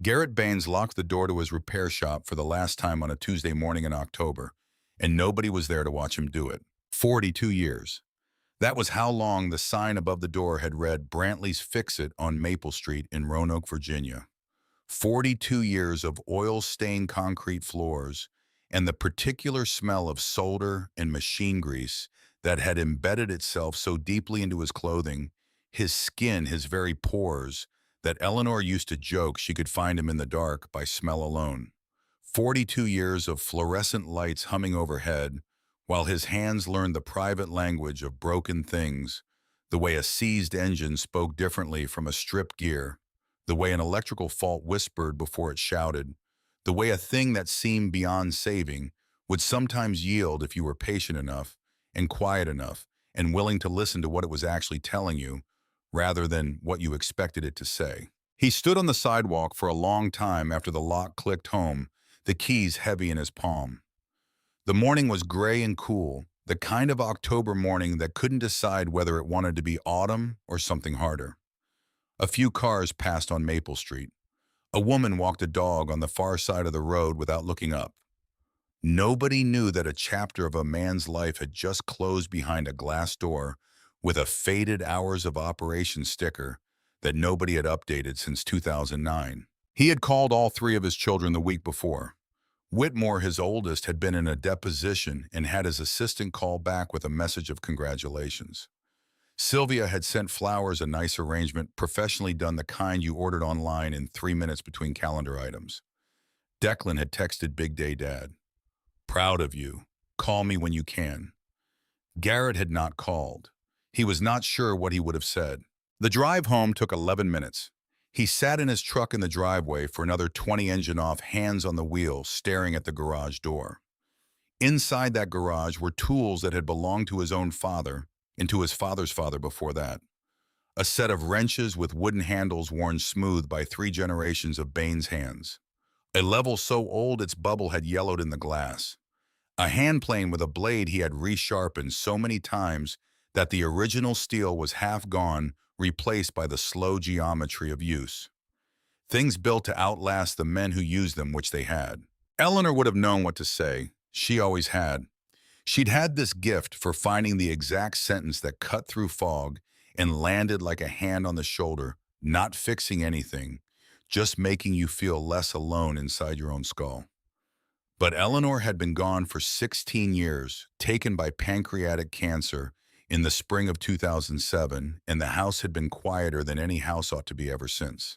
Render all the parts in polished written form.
Garrett Baines locked the door to his repair shop for the last time on a Tuesday morning in October, and nobody was there to watch him do it. 42 years. That was how long the sign above the door had read Brantley's Fix-It on Maple Street in Roanoke, Virginia. 42 years of oil-stained concrete floors and the particular smell of solder and machine grease that had embedded itself so deeply into his clothing, his skin, his very pores, that Eleanor used to joke she could find him in the dark by smell alone. 42 years of fluorescent lights humming overhead, while his hands learned the private language of broken things, the way a seized engine spoke differently from a stripped gear, the way an electrical fault whispered before it shouted, the way a thing that seemed beyond saving would sometimes yield if you were patient enough and quiet enough and willing to listen to what it was actually telling you rather than what you expected it to say. He stood on the sidewalk for a long time after the lock clicked home, the keys heavy in his palm. The morning was gray and cool, the kind of October morning that couldn't decide whether it wanted to be autumn or something harder. A few cars passed on Maple Street. A woman walked a dog on the far side of the road without looking up. Nobody knew that a chapter of a man's life had just closed behind a glass door with a faded hours of operation sticker that nobody had updated since 2009. He had called all three of his children the week before. Whitmore, his oldest, had been in a deposition and had his assistant call back with a message of congratulations. Sylvia had sent Flowers a nice arrangement, professionally done, the kind you ordered online in 3 minutes between calendar items. Declan had texted Big Day Dad, "Proud of you. Call me when you can." Garrett had not called. He was not sure what he would have said. The drive home took 11 minutes. He sat in his truck in the driveway for another 20 engine off, hands on the wheel, staring at the garage door. Inside that garage were tools that had belonged to his own father and to his father's father before that. A set of wrenches with wooden handles worn smooth by 3 generations of Baines' hands. A level so old its bubble had yellowed in the glass. A hand plane with a blade he had resharpened so many times that the original steel was half gone, replaced by the slow geometry of use. Things built to outlast the men who used them, which they had. Eleanor would have known what to say. She always had. She'd had this gift for finding the exact sentence that cut through fog and landed like a hand on the shoulder, not fixing anything, just making you feel less alone inside your own skull. But Eleanor had been gone for 16 years, taken by pancreatic cancer in the spring of 2007, and the house had been quieter than any house ought to be ever since.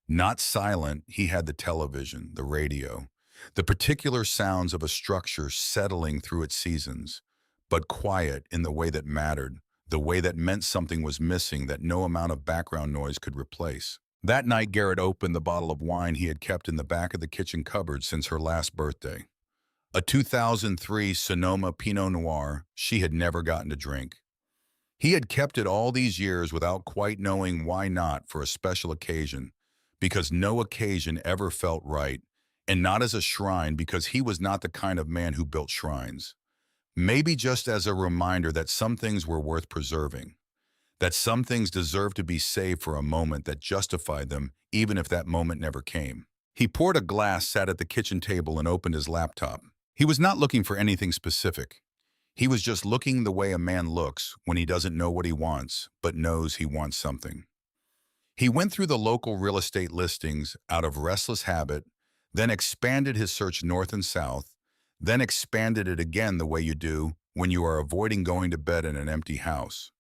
Not silent, he had the television, the radio, the particular sounds of a structure settling through its seasons, but quiet in the way that mattered, the way that meant something was missing that no amount of background noise could replace. That night, Garrett opened the bottle of wine he had kept in the back of the kitchen cupboard since her last birthday. A 2003 Sonoma Pinot Noir she had never gotten to drink. He had kept it all these years without quite knowing why not for a special occasion, because no occasion ever felt right, and not as a shrine because he was not the kind of man who built shrines. Maybe just as a reminder that some things were worth preserving, that some things deserved to be saved for a moment that justified them, even if that moment never came. He poured a glass, sat at the kitchen table, and opened his laptop. He was not looking for anything specific. He was just looking the way a man looks when he doesn't know what he wants, but knows he wants something. He went through the local real estate listings out of restless habit, then expanded his search north and south, then expanded it again the way you do when you are avoiding going to bed in an empty house.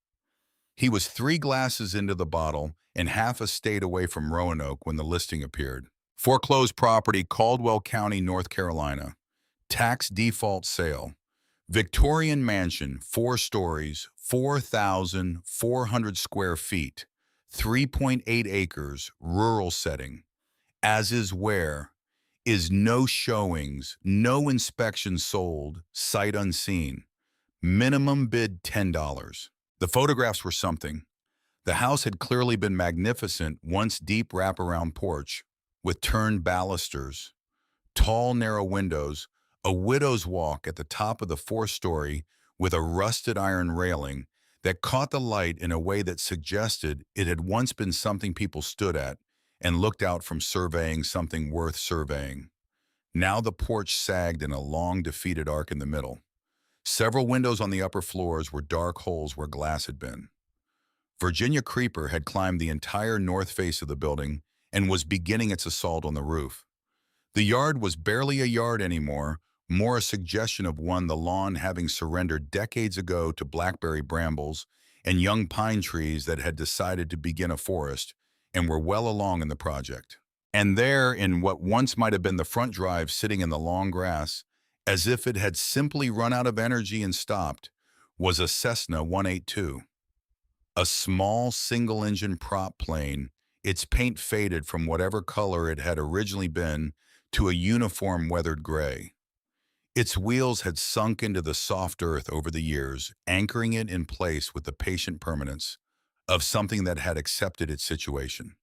He was 3 glasses into the bottle and half a state away from Roanoke when the listing appeared. Foreclosed property, Caldwell County, North Carolina. Tax default sale. Victorian mansion, 4 stories, 4,400 square feet, 3.8 acres, rural setting. As is where, is no showings, no inspections sold, sight unseen. Minimum bid $10. The photographs were something. The house had clearly been magnificent, once deep wraparound porch with turned balusters, tall narrow windows, a widow's walk at the top of the 4-story with a rusted iron railing that caught the light in a way that suggested it had once been something people stood at and looked out from surveying something worth surveying. Now the porch sagged in a long, defeated arc in the middle. Several windows on the upper floors were dark holes where glass had been. Virginia Creeper had climbed the entire north face of the building and was beginning its assault on the roof. The yard was barely a yard anymore, more a suggestion of one, the lawn having surrendered decades ago to blackberry brambles and young pine trees that had decided to begin a forest and were well along in the project. And there, in what once might have been the front drive sitting in the long grass, as if it had simply run out of energy and stopped, was a Cessna 182. A small single-engine prop plane, its paint faded from whatever color it had originally been to a uniform weathered gray. Its wheels had sunk into the soft earth over the years, anchoring it in place with the patient permanence of something that had accepted its situation.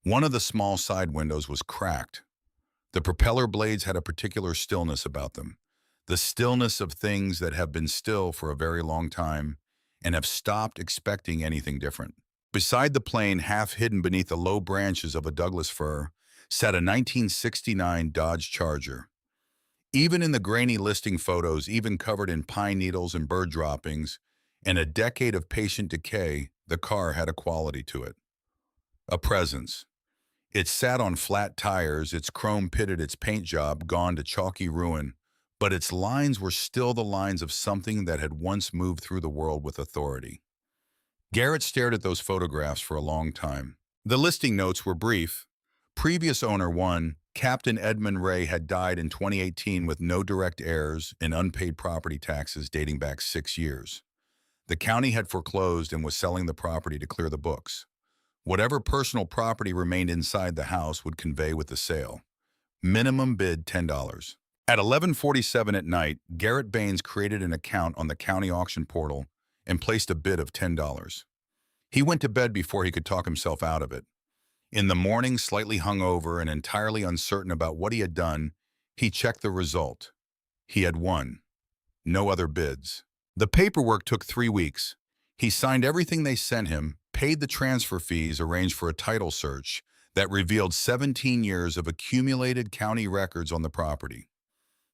One of the small side windows was cracked. The propeller blades had a particular stillness about them, the stillness of things that have been still for a very long time and have stopped expecting anything different. Beside the plane, half hidden beneath the low branches of a Douglas fir, sat a 1969 Dodge Charger. Even in the grainy listing photos, even covered in pine needles and bird droppings, and a decade of patient decay, the car had a quality to it. A presence. It sat on flat tires, its chrome pitted, its paint job gone to chalky ruin, but its lines were still the lines of something that had once moved through the world with authority. Garrett stared at those photographs for a long time. The listing notes were brief. Previous owner 1, Captain Edmund Ray, had died in 2018 with no direct heirs and unpaid property taxes dating back 6 years. The county had foreclosed and was selling the property to clear the books. Whatever personal property remained inside the house would convey with the sale. Minimum bid $10. At 11:47 at night, Garrett Baines created an account on the county auction portal and placed a bid of $10. He went to bed before he could talk himself out of it. In the morning, slightly hungover and entirely uncertain about what he had done, he checked the result. He had won. No other bids. The paperwork took 3 weeks. He signed everything they sent him, paid the transfer fees, arranged for a title search that revealed 17 years of accumulated county records on the property.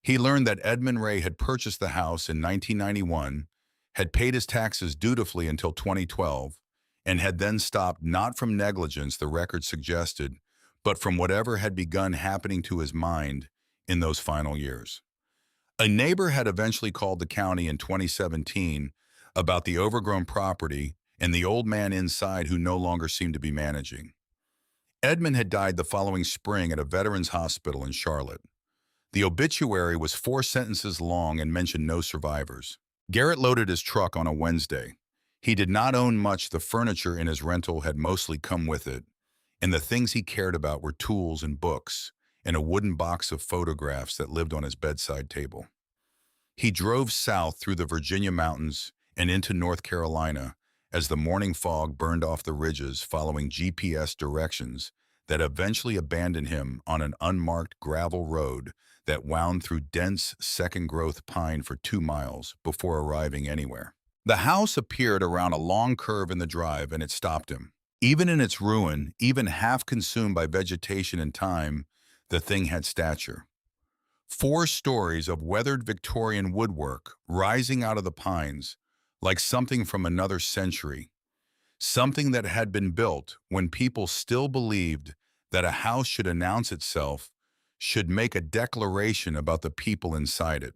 He learned that Edmund Ray had purchased the house in 1991, had paid his taxes dutifully until 2012, and had then stopped not from negligence, the record suggested, but from whatever had begun happening to his mind in those final years. A neighbor had eventually called the county in 2017 about the overgrown property and the old man inside who no longer seemed to be managing. Edmund had died the following spring at a veterans hospital in Charlotte. The obituary was 4 sentences long and mentioned no survivors. Garrett loaded his truck on a Wednesday. He did not own much. The furniture in his rental had mostly come with it, and the things he cared about were tools and books and a wooden box of photographs that lived on his bedside table. He drove south through the Virginia mountains and into North Carolina as the morning fog burned off the ridges, following GPS directions that eventually abandoned him on an unmarked gravel road that wound through dense second-growth pine for 2 miles before arriving anywhere. The house appeared around a long curve in the drive, and it stopped him. Even in its ruin, even half consumed by vegetation and time, the thing had stature. 4 stories of weathered Victorian woodwork rising out of the pines, like something from another century. Something that had been built when people still believed that a house should announce itself, should make a declaration about the people inside it.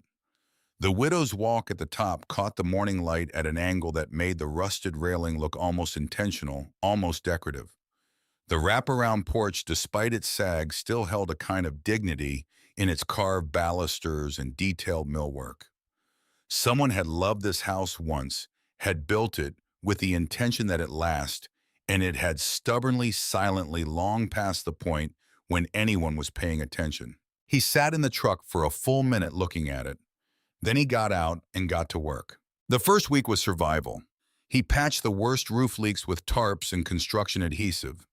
The widow's walk at the top caught the morning light at an angle that made the rusted railing look almost intentional, almost decorative. The wraparound porch, despite its sag, still held a kind of dignity in its carved balusters and detailed millwork. Someone had loved this house once, had built it with the intention that it last, and it had stubbornly, silently, long past the point when anyone was paying attention. He sat in the truck for a full minute looking at it. Then he got out and got to work. The first week was survival. He patched the worst roof leaks with tarps and construction adhesive.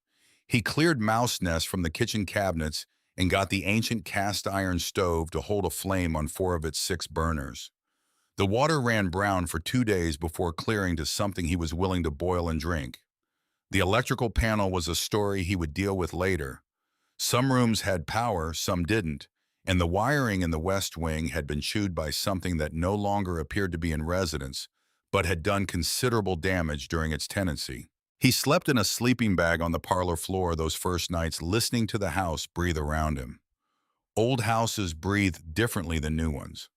He cleared mouse nests from the kitchen cabinets and got the ancient cast iron stove to hold a flame on 4 of its 6 burners. The water ran brown for 2 days before clearing to something he was willing to boil and drink. The electrical panel was a story he would deal with later. Some rooms had power, some didn't, and the wiring in the West Wing had been chewed by something that no longer appeared to be in residence, but had done considerable damage during its tenancy. He slept in a sleeping bag on the parlor floor those first nights, listening to the house breathe around him. Old houses breathe differently than new ones.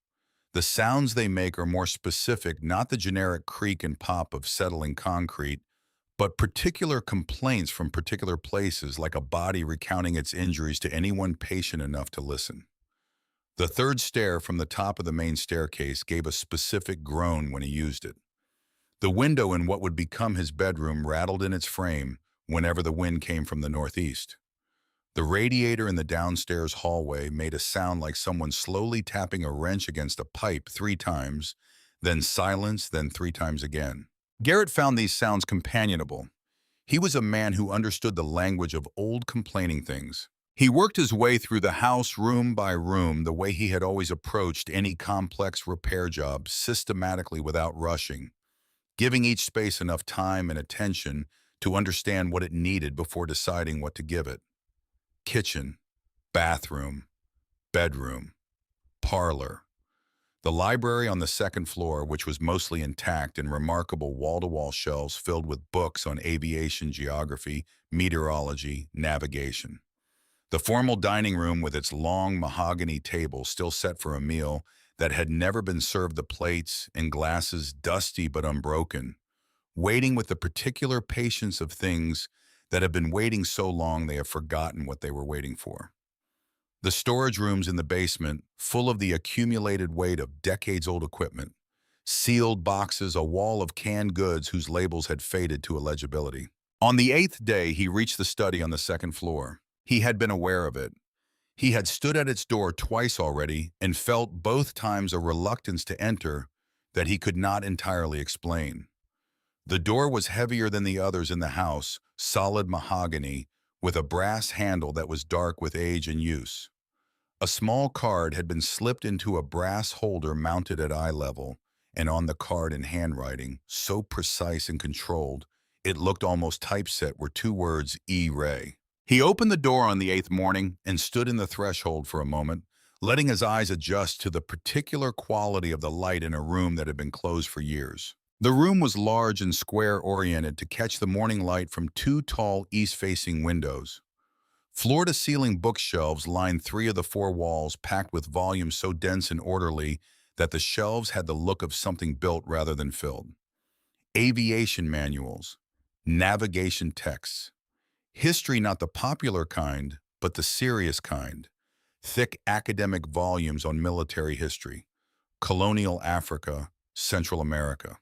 The sounds they make are more specific, not the generic creak and pop of settling concrete, but particular complaints from particular places, like a body recounting its injuries to anyone patient enough to listen. The third stair from the top of the main staircase gave a specific groan when he used it. The window in what would become his bedroom rattled in its frame whenever the wind came from the northeast. The radiator in the downstairs hallway made a sound like someone slowly tapping a wrench against a pipe 3 times, then silence, then 3 times again. Garrett found these sounds companionable. He was a man who understood the language of old complaining things. He worked his way through the house room by room the way he had always approached any complex repair job, systematically without rushing, giving each space enough time and attention to understand what it needed before deciding what to give it. Kitchen, bathroom, bedroom, parlor. The library on the second floor, which was mostly intact and remarkable wall-to-wall shelves filled with books on aviation geography, meteorology, navigation. The formal dining room with its long mahogany table still set for a meal that had never been served, the plates and glasses dusty but unbroken, waiting with the particular patience of things that have been waiting so long they have forgotten what they were waiting for. The storage rooms in the basement, full of the accumulated weight of decades-old equipment, sealed boxes, a wall of canned goods whose labels had faded to illegibility. On the 8th day, he reached the study on the second floor. He had been aware of it. He had stood at its door twice already and felt both times a reluctance to enter that he could not entirely explain. The door was heavier than the others in the house, solid mahogany, with a brass handle that was dark with age and use. A small card had been slipped into a brass holder mounted at eye level, and on the card in handwriting, so precise and controlled, it looked almost typeset, were 2 words, E-Ray. He opened the door on the 8th morning and stood in the threshold for a moment, letting his eyes adjust to the particular quality of the light in a room that had been closed for years. The room was large and square-oriented to catch the morning light from 2 tall east-facing windows. Floor-to-ceiling bookshelves lined 3 of the 4 walls, packed with volumes so dense and orderly that the shelves had the look of something built rather than filled. Aviation manuals, navigation texts, history not the popular kind, but the serious kind, thick academic volumes on military history, colonial Africa, Central America.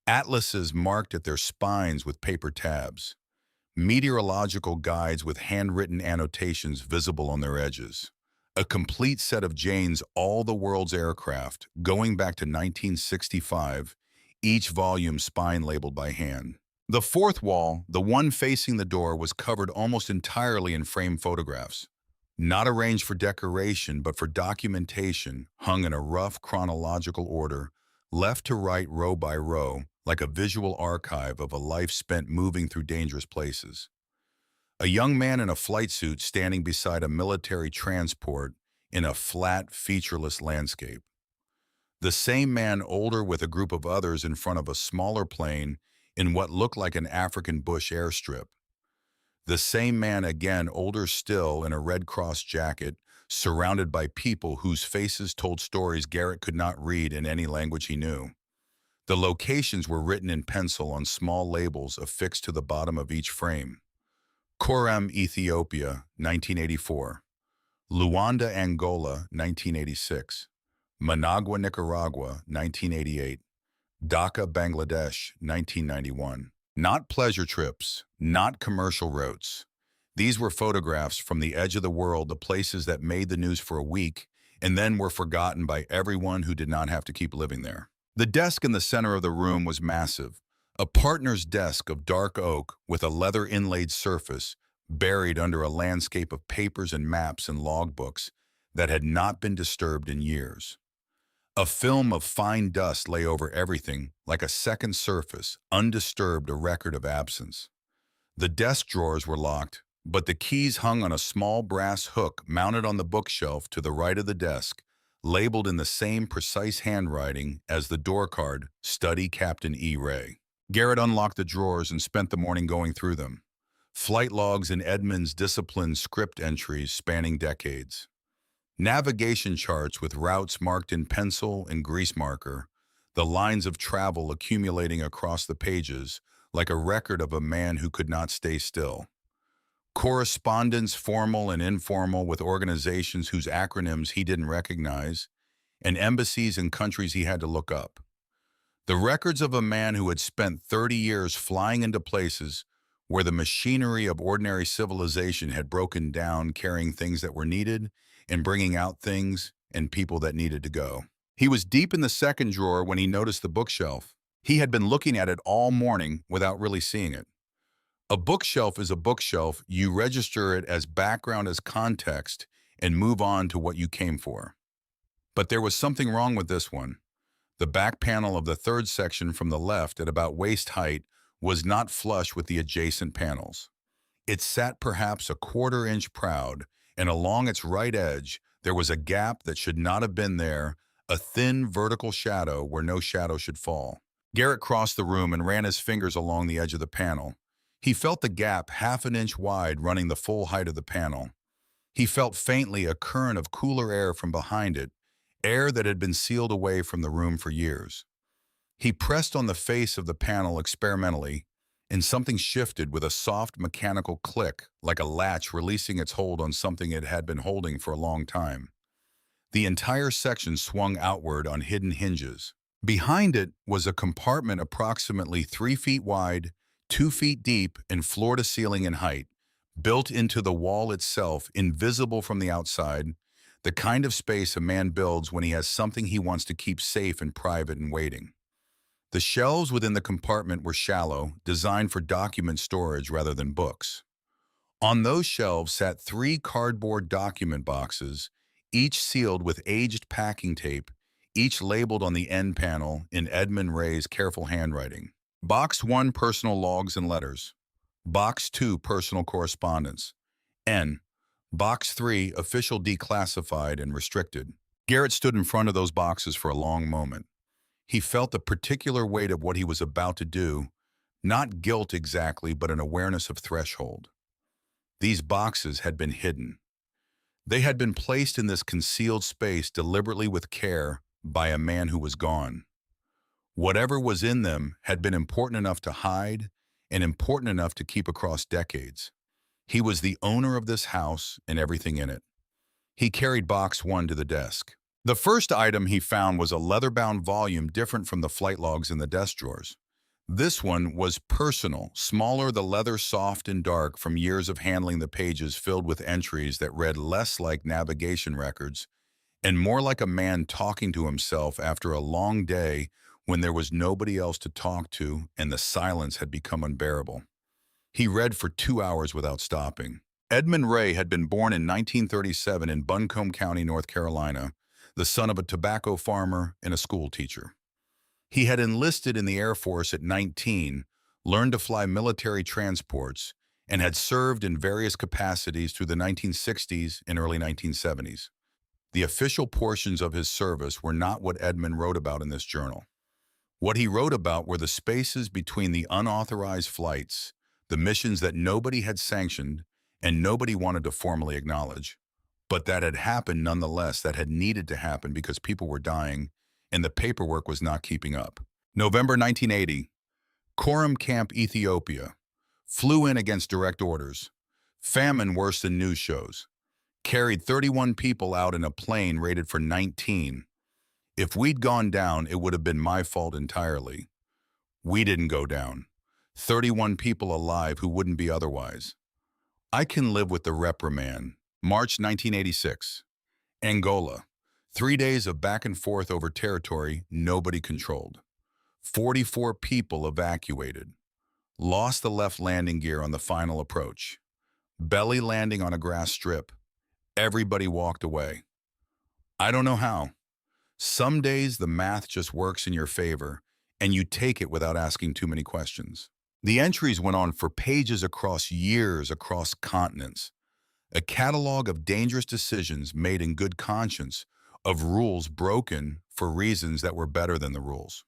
Atlases marked at their spines with paper tabs, meteorological guides with handwritten annotations visible on their edges, a complete set of Jane's All the World's Aircraft, going back to 1965, each volume spine labeled by hand. The fourth wall, the one facing the door, was covered almost entirely in framed photographs, not arranged for decoration but for documentation, hung in a rough chronological order, left to right row by row, like a visual archive of a life spent moving through dangerous places. A young man in a flight suit standing beside a military transport in a flat, featureless landscape. The same man older with a group of others in front of a smaller plane in what looked like an African bush airstrip. The same man again older still in a Red Cross jacket, surrounded by people whose faces told stories Garrett could not read in any language he knew. The locations were written in pencil on small labels affixed to the bottom of each frame. Korem, Ethiopia, 1984. Luanda, Angola, 1986. Managua, Nicaragua, 1988. Dhaka, Bangladesh, 1991. Not pleasure trips, not commercial routes. These were photographs from the edge of the world, the places that made the news for a week and then were forgotten by everyone who did not have to keep living there. The desk in the center of the room was massive, a partner's desk of dark oak with a leather-inlaid surface buried under a landscape of papers and maps and logbooks that had not been disturbed in years. A film of fine dust lay over everything like a second surface, undisturbed, a record of absence. The desk drawers were locked, but the keys hung on a small brass hook mounted on the bookshelf to the right of the desk, labeled in the same precise handwriting as the door card, Study Captain E. Ray. Garrett unlocked the drawers and spent the morning going through them. Flight logs and Edmund's disciplined script entries spanning decades. Navigation charts with routes marked in pencil and grease marker, the lines of travel accumulating across the pages like a record of a man who could not stay still. Correspondence, formal and informal, with organizations whose acronyms he didn't recognize, and embassies in countries he had to look up. The records of a man who had spent 30 years flying into places where the machinery of ordinary civilization had broken down, carrying things that were needed and bringing out things and people that needed to go. He was deep in the second drawer when he noticed the bookshelf. He had been looking at it all morning without really seeing it. A bookshelf is a bookshelf. You register it as background, as context, and move on to what you came for. But there was something wrong with this one. The back panel of the third section from the left at about waist height was not flush with the adjacent panels. It sat perhaps a quarter-inch proud, and along its right edge there was a gap that should not have been there, a thin vertical shadow where no shadow should fall. Garrett crossed the room and ran his fingers along the edge of the panel. He felt the gap half an inch wide running the full height of the panel. He felt faintly a current of cooler air from behind it, air that had been sealed away from the room for years. He pressed on the face of the panel experimentally, and something shifted with a soft mechanical click, like a latch releasing its hold on something it had been holding for a long time. The entire section swung outward on hidden hinges. Behind it was a compartment approximately 3 feet wide, 2 feet deep, and floor-to-ceiling in height, built into the wall itself, invisible from the outside, the kind of space a man builds when he has something he wants to keep safe and private and waiting. The shelves within the compartment were shallow, designed for document storage rather than books. On those shelves sat 3 cardboard document boxes, each sealed with aged packing tape, each labeled on the end panel in Edmund Ray's careful handwriting. Box 1, personal logs and letters. Box 2, personal correspondence. N. Box 3, official declassified and restricted. Garrett stood in front of those boxes for a long moment. He felt the particular weight of what he was about to do, not guilt exactly, but an awareness of threshold. These boxes had been hidden. They had been placed in this concealed space deliberately with care by a man who was gone. Whatever was in them had been important enough to hide and important enough to keep across decades. He was the owner of this house and everything in it. He carried box 1 to the desk. The first item he found was a leather-bound volume different from the flight logs in the desk drawers. This one was personal, smaller, the leather soft and dark from years of handling the pages, filled with entries that read less like navigation records and more like a man talking to himself after a long day when there was nobody else to talk to and the silence had become unbearable. He read for 2 hours without stopping. Edmund Ray had been born in 1937 in Buncombe County, North Carolina, the son of a tobacco farmer and a school teacher. He had enlisted in the Air Force at 19, learned to fly military transports, and had served in various capacities through the 1960s and early 1970s. The official portions of his service were not what Edmund wrote about in this journal. What he wrote about were the spaces between the unauthorized flights, the missions that nobody had sanctioned and nobody wanted to formally acknowledge, but that had happened nonetheless, that had needed to happen because people were dying and the paperwork was not keeping up. November 1980, Coram Camp, Ethiopia. Flew in against direct orders. Famine worse than news shows. Carried 31 people out in a plane rated for 19. If we'd gone down, it would have been my fault entirely. We didn't go down. 31 people alive who wouldn't be otherwise. I can live with the reprimand. March 1986. Angola. 3 days of back and forth over territory nobody controlled. 44 people evacuated. Lost the left landing gear on the final approach. Belly landing on a grass strip. Everybody walked away. I don't know how. Some days the math just works in your favor, and you take it without asking too many questions. The entries went on for pages across years, across continents. A catalog of dangerous decisions made in good conscience, of rules broken for reasons that were better than the rules.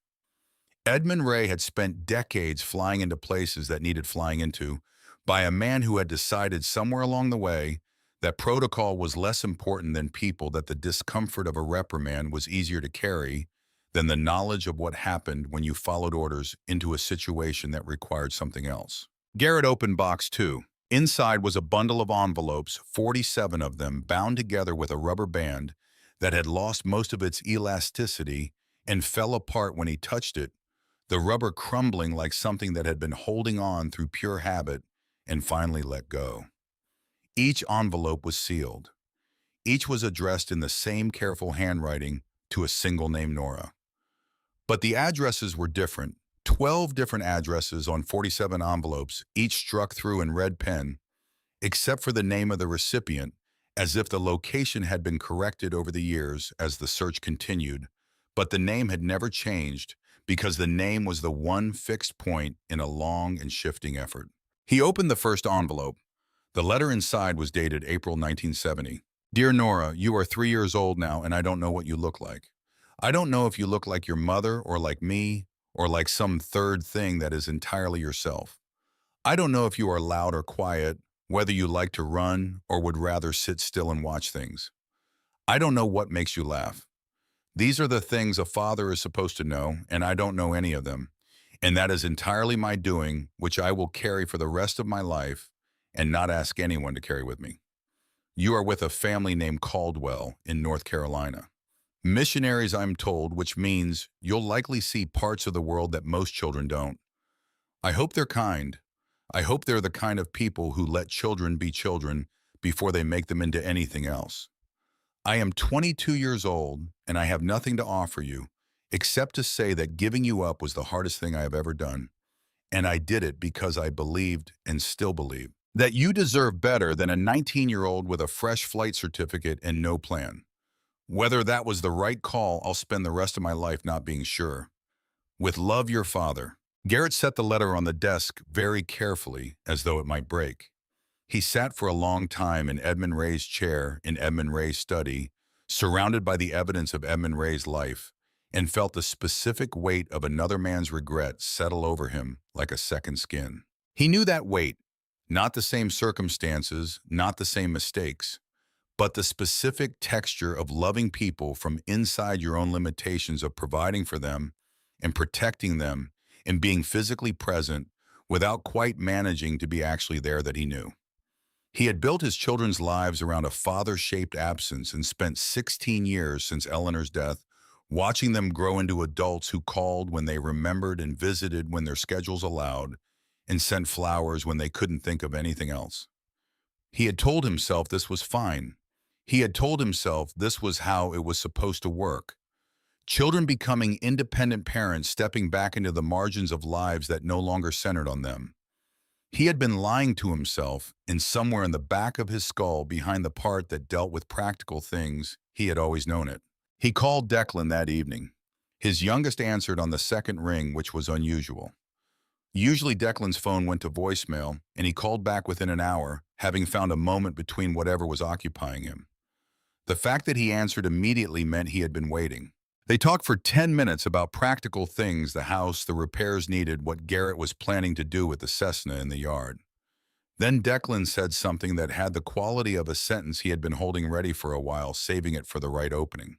Edmund Ray had spent decades flying into places that needed flying into by a man who had decided somewhere along the way that protocol was less important than people, that the discomfort of a reprimand was easier to carry than the knowledge of what happened when you followed orders into a situation that required something else. Garrett opened box 2. Inside was a bundle of envelopes, 47 of them, bound together with a rubber band that had lost most of its elasticity and fell apart when he touched it, the rubber crumbling like something that had been holding on through pure habit and finally let go. Each envelope was sealed. Each was addressed in the same careful handwriting to a single name, Nora. But the addresses were different. 12 different addresses on 47 envelopes, each struck through in red pen, except for the name of the recipient, as if the location had been corrected over the years as the search continued. But the name had never changed because the name was the one fixed point in a long and shifting effort. He opened the first envelope. The letter inside was dated April 1970. Dear Nora, you are 3 years old now and I don't know what you look like. I don't know if you look like your mother or like me or like some third thing that is entirely yourself. I don't know if you are loud or quiet, whether you like to run or would rather sit still and watch things. I don't know what makes you laugh. These are the things a father is supposed to know, and I don't know any of them. And that is entirely my doing, which I will carry for the rest of my life and not ask anyone to carry with me. You are with a family named Caldwell in North Carolina. Missionaries, I'm told, which means you'll likely see parts of the world that most children don't. I hope they're kind. I hope they're the kind of people who let children be children before they make them into anything else. I am 22 years old, and I have nothing to offer you, except to say that giving you up was the hardest thing I have ever done. And I did it because I believed, and still believe, that you deserve better than a 19-year-old with a fresh flight certificate and no plan. Whether that was the right call, I'll spend the rest of my life not being sure. With love, your father. Garrett set the letter on the desk very carefully, as though it might break. He sat for a long time in Edmund Ray's chair in Edmund Ray's study, surrounded by the evidence of Edmund Ray's life, and felt the specific weight of another man's regret settle over him like a second skin. He knew that weight, not the same circumstances, not the same mistakes, but the specific texture of loving people from inside your own limitations, of providing for them and protecting them and being physically present without quite managing to be actually there, that he knew. He had built his children's lives around a father-shaped absence and spent 16 years since Eleanor's death watching them grow into adults who called when they remembered and visited when their schedules allowed and sent flowers when they couldn't think of anything else. He had told himself this was fine. He had told himself this was how it was supposed to work. Children becoming independent parents, stepping back into the margins of lives that no longer centered on them. He had been lying to himself, and somewhere in the back of his skull, behind the part that dealt with practical things, he had always known it. He called Declan that evening. His youngest answered on the second ring, which was unusual. Usually Declan's phone went to voicemail, and he called back within an hour, having found a moment between whatever was occupying him. The fact that he answered immediately meant he had been waiting. They talked for 10 minutes about practical things, the house, the repairs needed, what Garrett was planning to do with the Cessna in the yard. Then Declan said something that had the quality of a sentence he had been holding ready for a while, saving it for the right opening.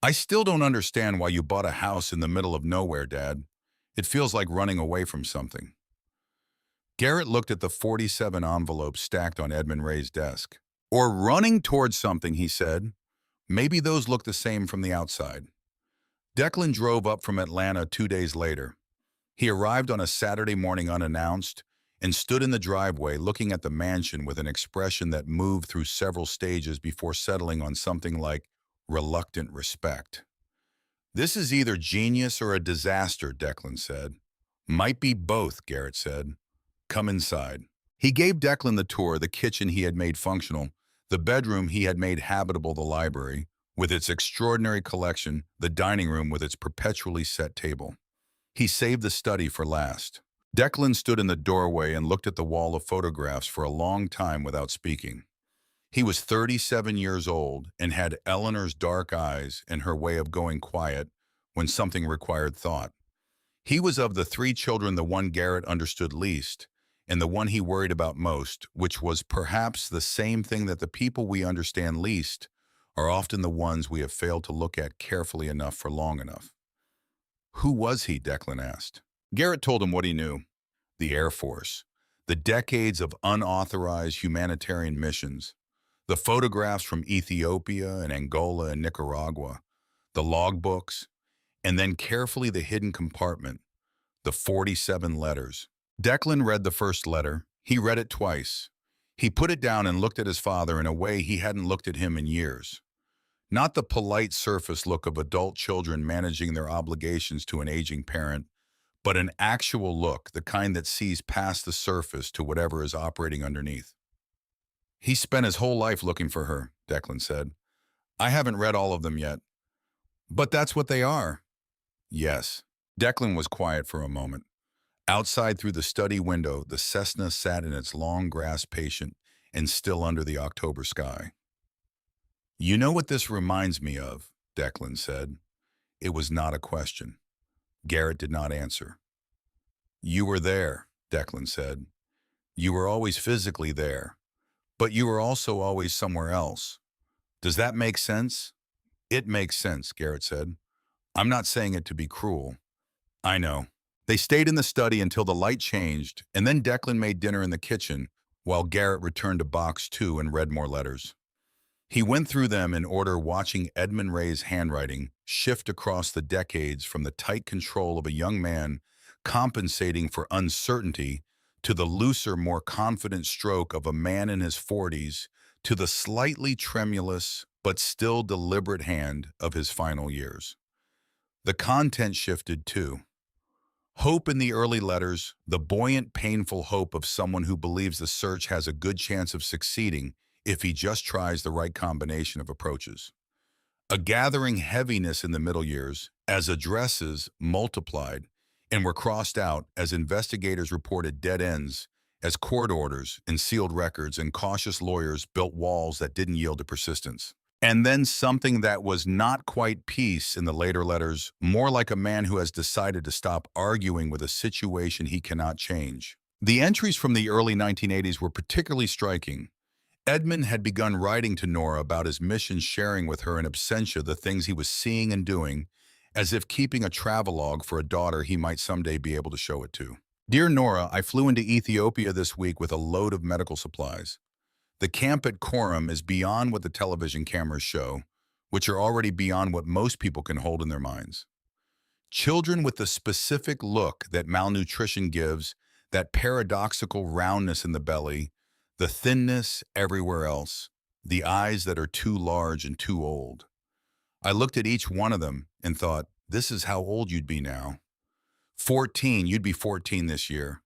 I still don't understand why you bought a house in the middle of nowhere, Dad. It feels like running away from something. Garrett looked at the 47 envelopes stacked on Edmund Ray's desk. Or running towards something, he said. Maybe those look the same from the outside. Declan drove up from Atlanta 2 days later. He arrived on a Saturday morning unannounced and stood in the driveway looking at the mansion with an expression that moved through several stages before settling on something like reluctant respect. This is either genius or a disaster, Declan said. Might be both, Garrett said. Come inside. He gave Declan the tour, the kitchen he had made functional, the bedroom he had made habitable, the library, with its extraordinary collection, the dining room with its perpetually set table. He saved the study for last. Declan stood in the doorway and looked at the wall of photographs for a long time without speaking. He was 37 years old and had Eleanor's dark eyes and her way of going quiet when something required thought. He was of the three children the one Garrett understood least, and the one he worried about most, which was perhaps the same thing that the people we understand least are often the ones we have failed to look at carefully enough for long enough. Who was he? Declan asked. Garrett told him what he knew. The Air Force, the decades of unauthorized humanitarian missions, the photographs from Ethiopia and Angola and Nicaragua, the logbooks, and then carefully the hidden compartment, the 47 letters. Declan read the first letter. He read it twice. He put it down and looked at his father in a way he hadn't looked at him in years. Not the polite surface look of adult children managing their obligations to an aging parent, but an actual look, the kind that sees past the surface to whatever is operating underneath. He spent his whole life looking for her, Declan said. I haven't read all of them yet. But that's what they are. Yes. Declan was quiet for a moment. Outside through the study window, the Cessna sat in its long grass patient and still under the October sky. You know what this reminds me of, Declan said. It was not a question. Garrett did not answer. You were there, Declan said. You were always physically there, but you were also always somewhere else. Does that make sense? It makes sense, Garrett said. I'm not saying it to be cruel. I know. They stayed in the study until the light changed, and then Declan made dinner in the kitchen while Garrett returned to box 2 and read more letters. He went through them in order, watching Edmund Ray's handwriting shift across the decades from the tight control of a young man compensating for uncertainty to the looser, more confident stroke of a man in his 40s to the slightly tremulous but still deliberate hand of his final years. The content shifted too. Hope in the early letters, the buoyant, painful hope of someone who believes the search has a good chance of succeeding if he just tries the right combination of approaches. A gathering heaviness in the middle years as addresses multiplied and were crossed out as investigators reported dead ends, as court orders and sealed records and cautious lawyers built walls that didn't yield to persistence. And then something that was not quite peace in the later letters, more like a man who has decided to stop arguing with a situation he cannot change. The entries from the early 1980s were particularly striking. Edmund had begun writing to Nora about his mission, sharing with her in absentia the things he was seeing and doing, as if keeping a travelogue for a daughter he might someday be able to show it to. Dear Nora, I flew into Ethiopia this week with a load of medical supplies. The camp at Coram is beyond what the television cameras show, which are already beyond what most people can hold in their minds. Children with the specific look that malnutrition gives, that paradoxical roundness in the belly, the thinness everywhere else, the eyes that are too large and too old. I looked at each one of them and thought, this is how old you'd be now. 14, you'd be 14 this year.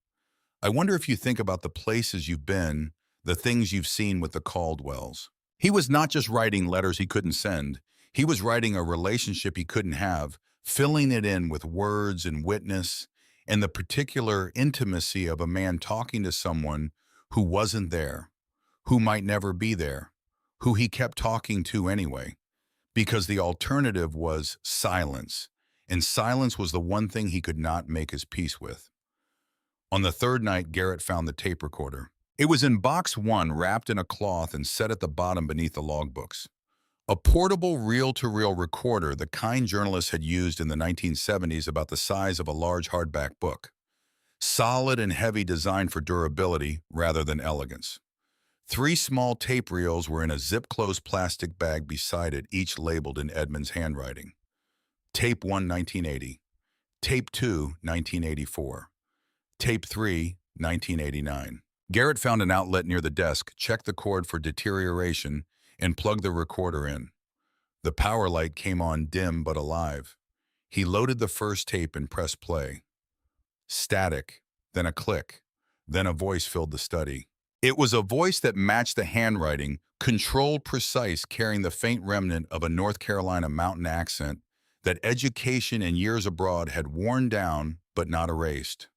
I wonder if you think about the places you've been, the things you've seen with the Caldwells. He was not just writing letters he couldn't send. He was writing a relationship he couldn't have, filling it in with words and witness, and the particular intimacy of a man talking to someone who wasn't there, who might never be there, who he kept talking to anyway, because the alternative was silence, and silence was the one thing he could not make his peace with. On the third night, Garrett found the tape recorder. It was in box 1, wrapped in a cloth and set at the bottom beneath the logbooks. A portable reel-to-reel recorder, the kind journalists had used in the 1970s, about the size of a large hardback book. Solid and heavy, designed for durability rather than elegance. 3 small tape reels were in a zip-closed plastic bag beside it, each labeled in Edmund's handwriting. Tape 1, 1980. Tape 2, 1984. Tape 3, 1989. Garrett found an outlet near the desk, checked the cord for deterioration, and plugged the recorder in. The power light came on, dim but alive. He loaded the first tape and pressed play. Static, then a click, then a voice filled the study. It was a voice that matched the handwriting, controlled, precise, carrying the faint remnant of a North Carolina mountain accent that education and years abroad had worn down but not erased.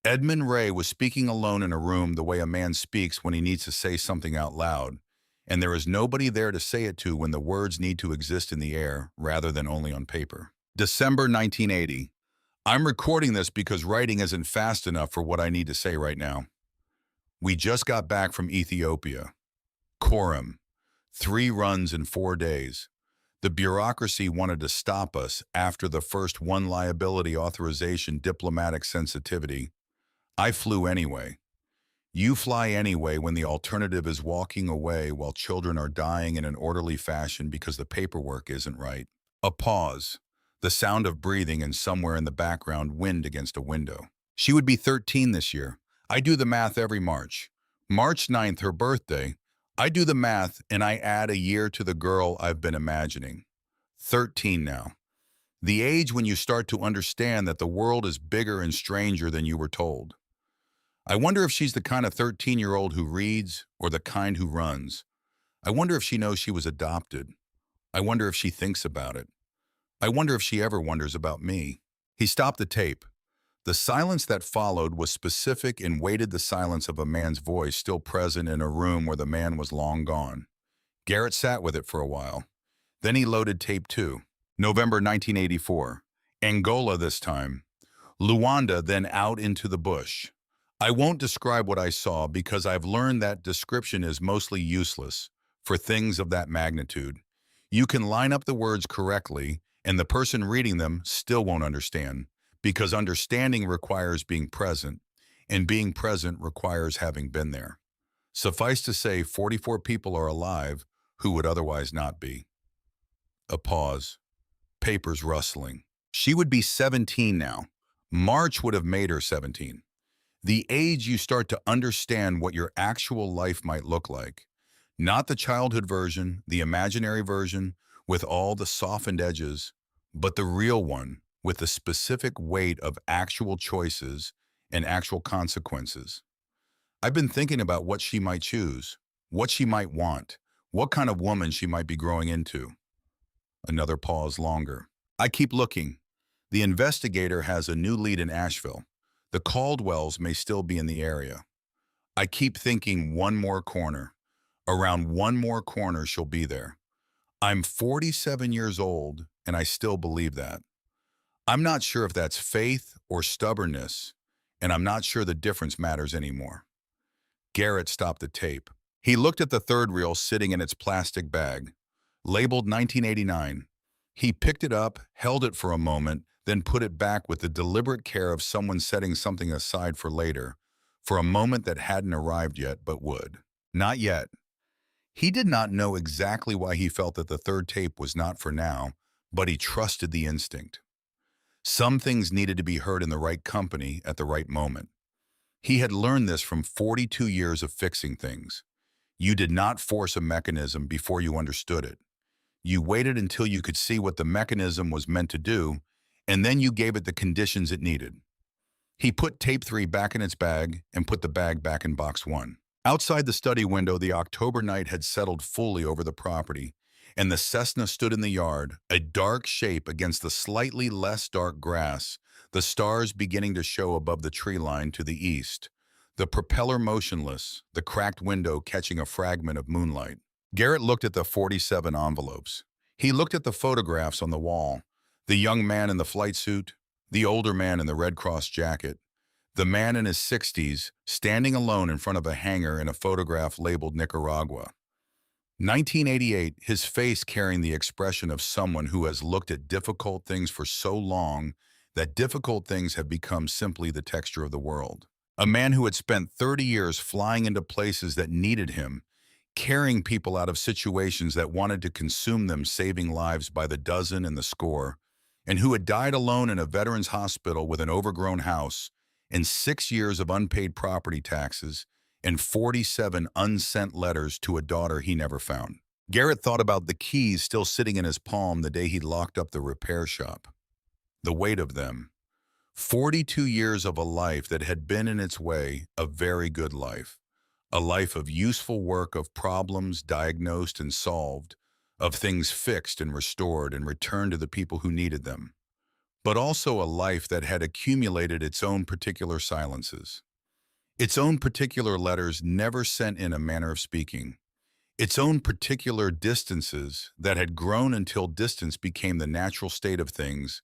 Edmund Ray was speaking alone in a room the way a man speaks when he needs to say something out loud, and there is nobody there to say it to when the words need to exist in the air rather than only on paper. December 1980. I'm recording this because writing isn't fast enough for what I need to say right now. We just got back from Ethiopia. Quorum. 3 runs in 4 days. The bureaucracy wanted to stop us after the first one liability authorization diplomatic sensitivity. I flew anyway. You fly anyway when the alternative is walking away while children are dying in an orderly fashion because the paperwork isn't right. A pause. The sound of breathing and somewhere in the background wind against a window. She would be 13 this year. I do the math every March. March 9th, her birthday. I do the math and I add a year to the girl I've been imagining. 13 now. The age when you start to understand that the world is bigger and stranger than you were told. I wonder if she's the kind of 13-year-old who reads or the kind who runs. I wonder if she knows she was adopted. I wonder if she thinks about it. I wonder if she ever wonders about me. He stopped the tape. The silence that followed was specific and weighted the silence of a man's voice still present in a room where the man was long gone. Garrett sat with it for a while. Then he loaded tape 2. November 1984. Angola this time. Luanda, then out into the bush. I won't describe what I saw because I've learned that description is mostly useless for things of that magnitude. You can line up the words correctly, and the person reading them still won't understand, because understanding requires being present, and being present requires having been there. Suffice to say, 44 people are alive who would otherwise not be. A pause. Papers rustling. She would be 17 now. March would have made her 17. The age you start to understand what your actual life might look like. Not the childhood version, the imaginary version, with all the softened edges, but the real one, with the specific weight of actual choices and actual consequences. I've been thinking about what she might choose, what she might want, what kind of woman she might be growing into. Another pause longer. I keep looking. The investigator has a new lead in Asheville. The Caldwells may still be in the area. I keep thinking one more corner. Around one more corner she'll be there. I'm 47 years old, and I still believe that. I'm not sure if that's faith or stubbornness, and I'm not sure the difference matters anymore. Garrett stopped the tape. He looked at the third reel sitting in its plastic bag, labeled 1989. He picked it up, held it for a moment, then put it back with the deliberate care of someone setting something aside for later, for a moment that hadn't arrived yet but would. Not yet. He did not know exactly why he felt that the third tape was not for now, but he trusted the instinct. Some things needed to be heard in the right company at the right moment. He had learned this from 42 years of fixing things. You did not force a mechanism before you understood it. You waited until you could see what the mechanism was meant to do, and then you gave it the conditions it needed. He put tape 3 back in its bag and put the bag back in box 1. Outside the study window, the October night had settled fully over the property, and the Cessna stood in the yard, a dark shape against the slightly less dark grass, the stars beginning to show above the tree line to the east, the propeller motionless, the cracked window catching a fragment of moonlight. Garrett looked at the 47 envelopes. He looked at the photographs on the wall, the young man in the flight suit, the older man in the Red Cross jacket, the man in his 60s standing alone in front of a hangar in a photograph labeled Nicaragua. 1988, his face carrying the expression of someone who has looked at difficult things for so long that difficult things have become simply the texture of the world. A man who had spent 30 years flying into places that needed him, carrying people out of situations that wanted to consume them, saving lives by the dozen and the score, and who had died alone in a veterans hospital with an overgrown house and 6 years of unpaid property taxes and 47 unsent letters to a daughter he never found. Garrett thought about the keys still sitting in his palm the day he locked up the repair shop. The weight of them. 42 years of a life that had been in its way a very good life. A life of useful work, of problems diagnosed and solved, of things fixed and restored and returned to the people who needed them. but also a life that had accumulated its own particular silences, its own particular letters never sent in a manner of speaking, its own particular distances that had grown until distance became the natural state of things,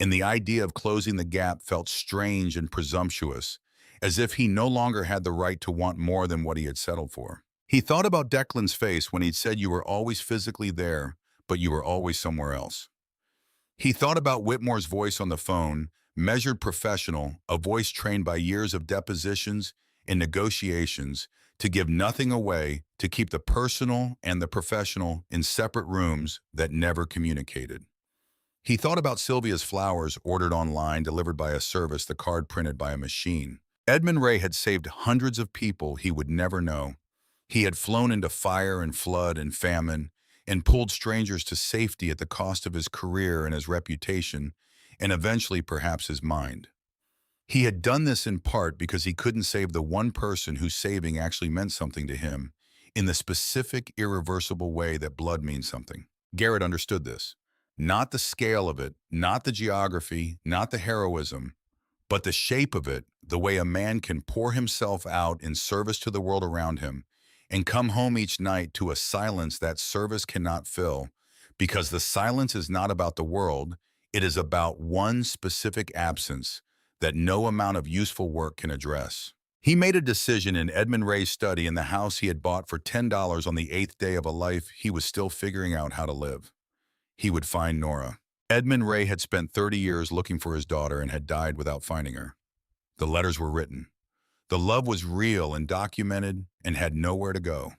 and the idea of closing the gap felt strange and presumptuous, as if he no longer had the right to want more than what he had settled for. He thought about Declan's face when he'd said you were always physically there, but you were always somewhere else. He thought about Whitmore's voice on the phone, measured professional, a voice trained by years of depositions and negotiations to give nothing away, to keep the personal and the professional in separate rooms that never communicated. He thought about Sylvia's flowers ordered online, delivered by a service, the card printed by a machine. Edmund Ray had saved hundreds of people he would never know. He had flown into fire and flood and famine and pulled strangers to safety at the cost of his career and his reputation, and eventually perhaps his mind. He had done this in part because he couldn't save the one person whose saving actually meant something to him in the specific, irreversible way that blood means something. Garrett understood this. Not the scale of it, not the geography, not the heroism, but the shape of it, the way a man can pour himself out in service to the world around him and come home each night to a silence that service cannot fill, because the silence is not about the world, it is about one specific absence that no amount of useful work can address. He made a decision in Edmund Ray's study in the house he had bought for $10 on the 8th day of a life he was still figuring out how to live. He would find Nora. Edmund Ray had spent 30 years looking for his daughter and had died without finding her. The letters were written. The love was real and documented and had nowhere to go.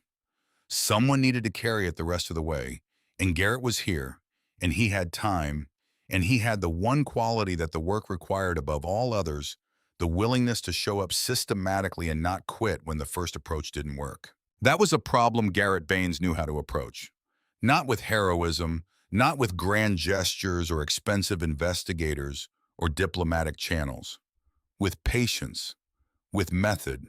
Someone needed to carry it the rest of the way, and Garrett was here, and he had time, and he had the one quality that the work required above all others, the willingness to show up systematically and not quit when the first approach didn't work. That was a problem Garrett Baines knew how to approach. Not with heroism, not with grand gestures or expensive investigators or diplomatic channels. With patience, with method,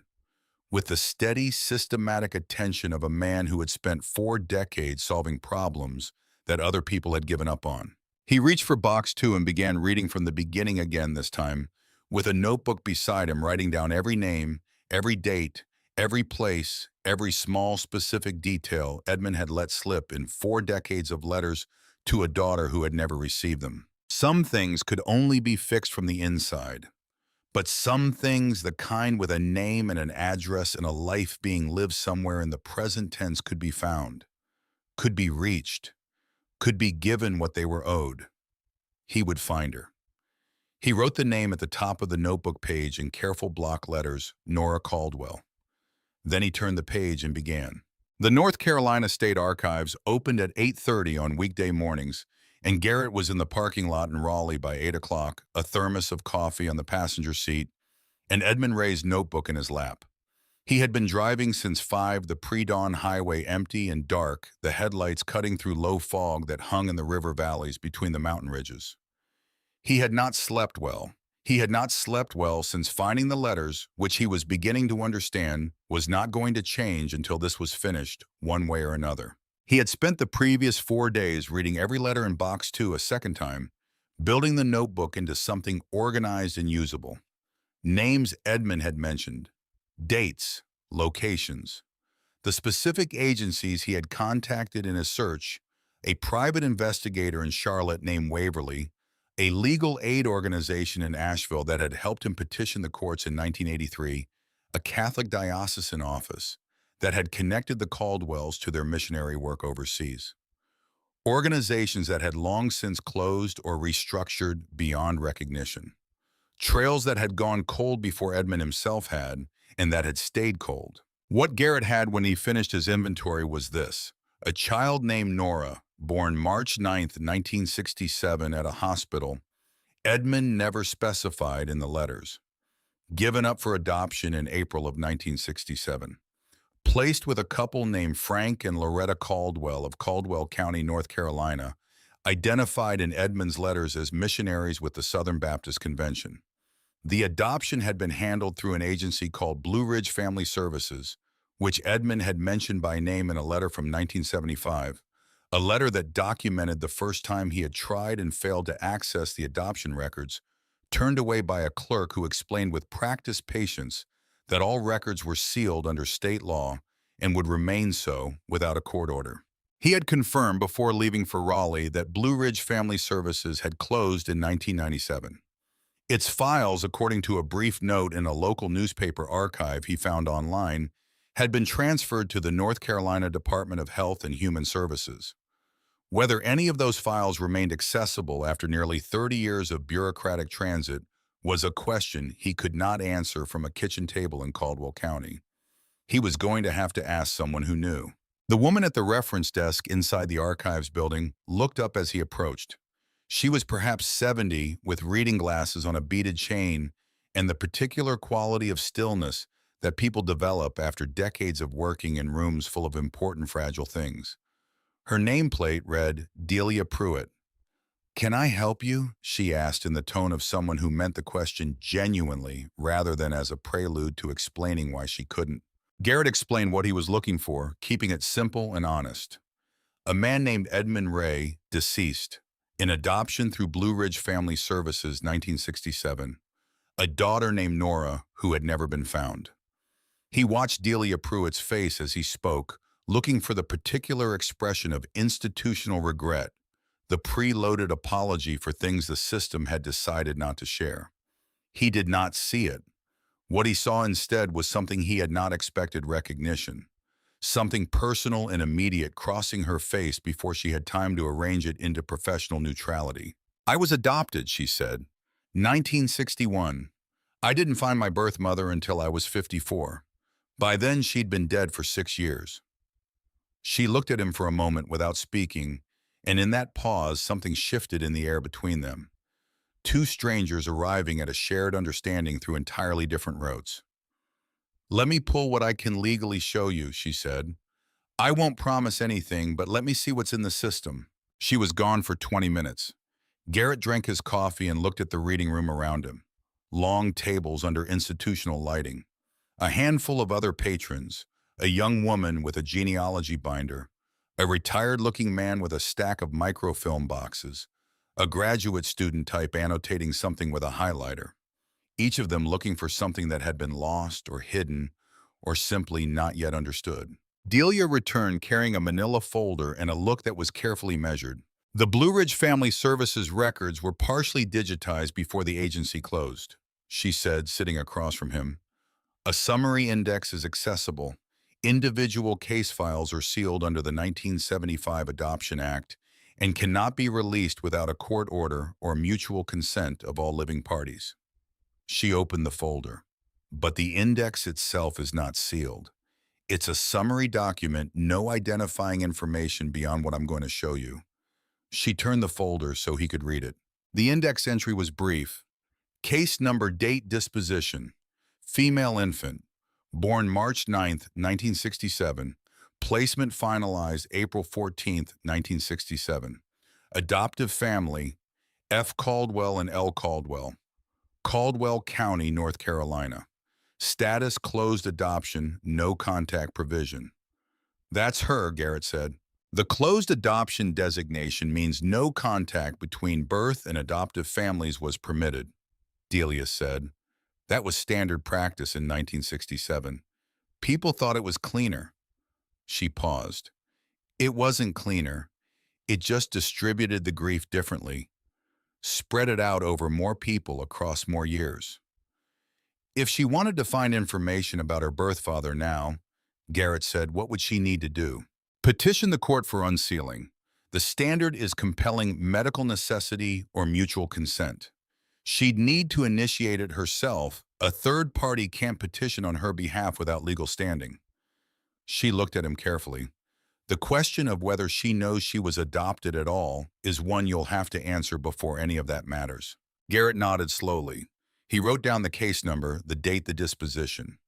with the steady, systematic attention of a man who had spent 4 decades solving problems that other people had given up on. He reached for box 2 and began reading from the beginning again this time, with a notebook beside him, writing down every name, every date, every place, every small specific detail Edmund had let slip in 4 decades of letters to a daughter who had never received them. Some things could only be fixed from the inside. But some things, the kind with a name and an address and a life being lived somewhere in the present tense, could be found, could be reached, could be given what they were owed. He would find her. He wrote the name at the top of the notebook page in careful block letters, Nora Caldwell. Then he turned the page and began. The North Carolina State Archives opened at 8:30 on weekday mornings, and Garrett was in the parking lot in Raleigh by 8 o'clock, a thermos of coffee on the passenger seat, and Edmund Ray's notebook in his lap. He had been driving since 5, the pre-dawn highway empty and dark, the headlights cutting through low fog that hung in the river valleys between the mountain ridges. He had not slept well. He had not slept well since finding the letters, which he was beginning to understand was not going to change until this was finished, one way or another. He had spent the previous 4 days reading every letter in box 2 a second time, building the notebook into something organized and usable. Names Edmund had mentioned, dates, locations, the specific agencies he had contacted in his search, a private investigator in Charlotte named Waverly, a legal aid organization in Asheville that had helped him petition the courts in 1983, a Catholic diocesan office that had connected the Caldwells to their missionary work overseas. Organizations that had long since closed or restructured beyond recognition. Trails that had gone cold before Edmund himself had, and that had stayed cold. What Garrett had when he finished his inventory was this: a child named Nora, born March 9th, 1967 at a hospital, Edmund never specified in the letters. Given up for adoption in April of 1967. Placed with a couple named Frank and Loretta Caldwell of Caldwell County, North Carolina, identified in Edmund's letters as missionaries with the Southern Baptist Convention. The adoption had been handled through an agency called Blue Ridge Family Services, which Edmund had mentioned by name in a letter from 1975, A letter that documented the first time he had tried and failed to access the adoption records, turned away by a clerk who explained with practiced patience that all records were sealed under state law and would remain so without a court order. He had confirmed before leaving for Raleigh that Blue Ridge Family Services had closed in 1997. Its files, according to a brief note in a local newspaper archive he found online, had been transferred to the North Carolina Department of Health and Human Services. Whether any of those files remained accessible after nearly 30 years of bureaucratic transit was a question he could not answer from a kitchen table in Caldwell County. He was going to have to ask someone who knew. The woman at the reference desk inside the archives building looked up as he approached. She was perhaps 70, with reading glasses on a beaded chain and the particular quality of stillness that people develop after decades of working in rooms full of important fragile things. Her nameplate read, Delia Pruitt. "Can I help you?" she asked in the tone of someone who meant the question genuinely rather than as a prelude to explaining why she couldn't. Garrett explained what he was looking for, keeping it simple and honest. A man named Edmund Ray, deceased, in adoption through Blue Ridge Family Services, 1967. A daughter named Nora, who had never been found. He watched Delia Pruitt's face as he spoke, looking for the particular expression of institutional regret, the preloaded apology for things the system had decided not to share. He did not see it. What he saw instead was something he had not expected recognition, something personal and immediate crossing her face before she had time to arrange it into professional neutrality. "I was adopted," she said. 1961. I didn't find my birth mother until I was 54. By then, she'd been dead for 6 years. She looked at him for a moment without speaking, and in that pause, something shifted in the air between them. Two strangers arriving at a shared understanding through entirely different roads. "Let me pull what I can legally show you," she said. "I won't promise anything, but let me see what's in the system." She was gone for 20 minutes. Garrett drank his coffee and looked at the reading room around him. Long tables under institutional lighting. A handful of other patrons, a young woman with a genealogy binder, a retired-looking man with a stack of microfilm boxes, a graduate student type annotating something with a highlighter, each of them looking for something that had been lost or hidden or simply not yet understood. Delia returned carrying a manila folder and a look that was carefully measured. The Blue Ridge Family Services records were partially digitized before the agency closed, she said, sitting across from him. A summary index is accessible. Individual case files are sealed under the 1975 Adoption Act and cannot be released without a court order or mutual consent of all living parties. She opened the folder. But the index itself is not sealed. It's a summary document, no identifying information beyond what I'm going to show you. She turned the folder so he could read it. The index entry was brief. Case number, date, disposition. Female infant. Born March 9th, 1967. Placement finalized April 14th, 1967. Adoptive family, F. Caldwell and L. Caldwell. Caldwell County, North Carolina. Status closed adoption, no contact provision. "That's her," Garrett said. "The closed adoption designation means no contact between birth and adoptive families was permitted," Delia said. "That was standard practice in 1967. People thought it was cleaner." She paused. "It wasn't cleaner. It just distributed the grief differently, spread it out over more people across more years." If she wanted to find information about her birth father now, Garrett said, what would she need to do? Petition the court for unsealing. The standard is compelling medical necessity or mutual consent. She'd need to initiate it herself. A third party can't petition on her behalf without legal standing. She looked at him carefully. "The question of whether she knows she was adopted at all is one you'll have to answer before any of that matters." Garrett nodded slowly. He wrote down the case number, the date, the disposition.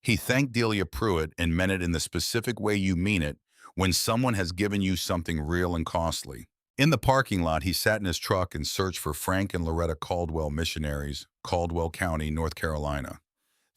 He thanked Delia Pruitt and meant it in the specific way you mean it when someone has given you something real and costly. In the parking lot, he sat in his truck and searched for Frank and Loretta Caldwell missionaries, Caldwell County, North Carolina.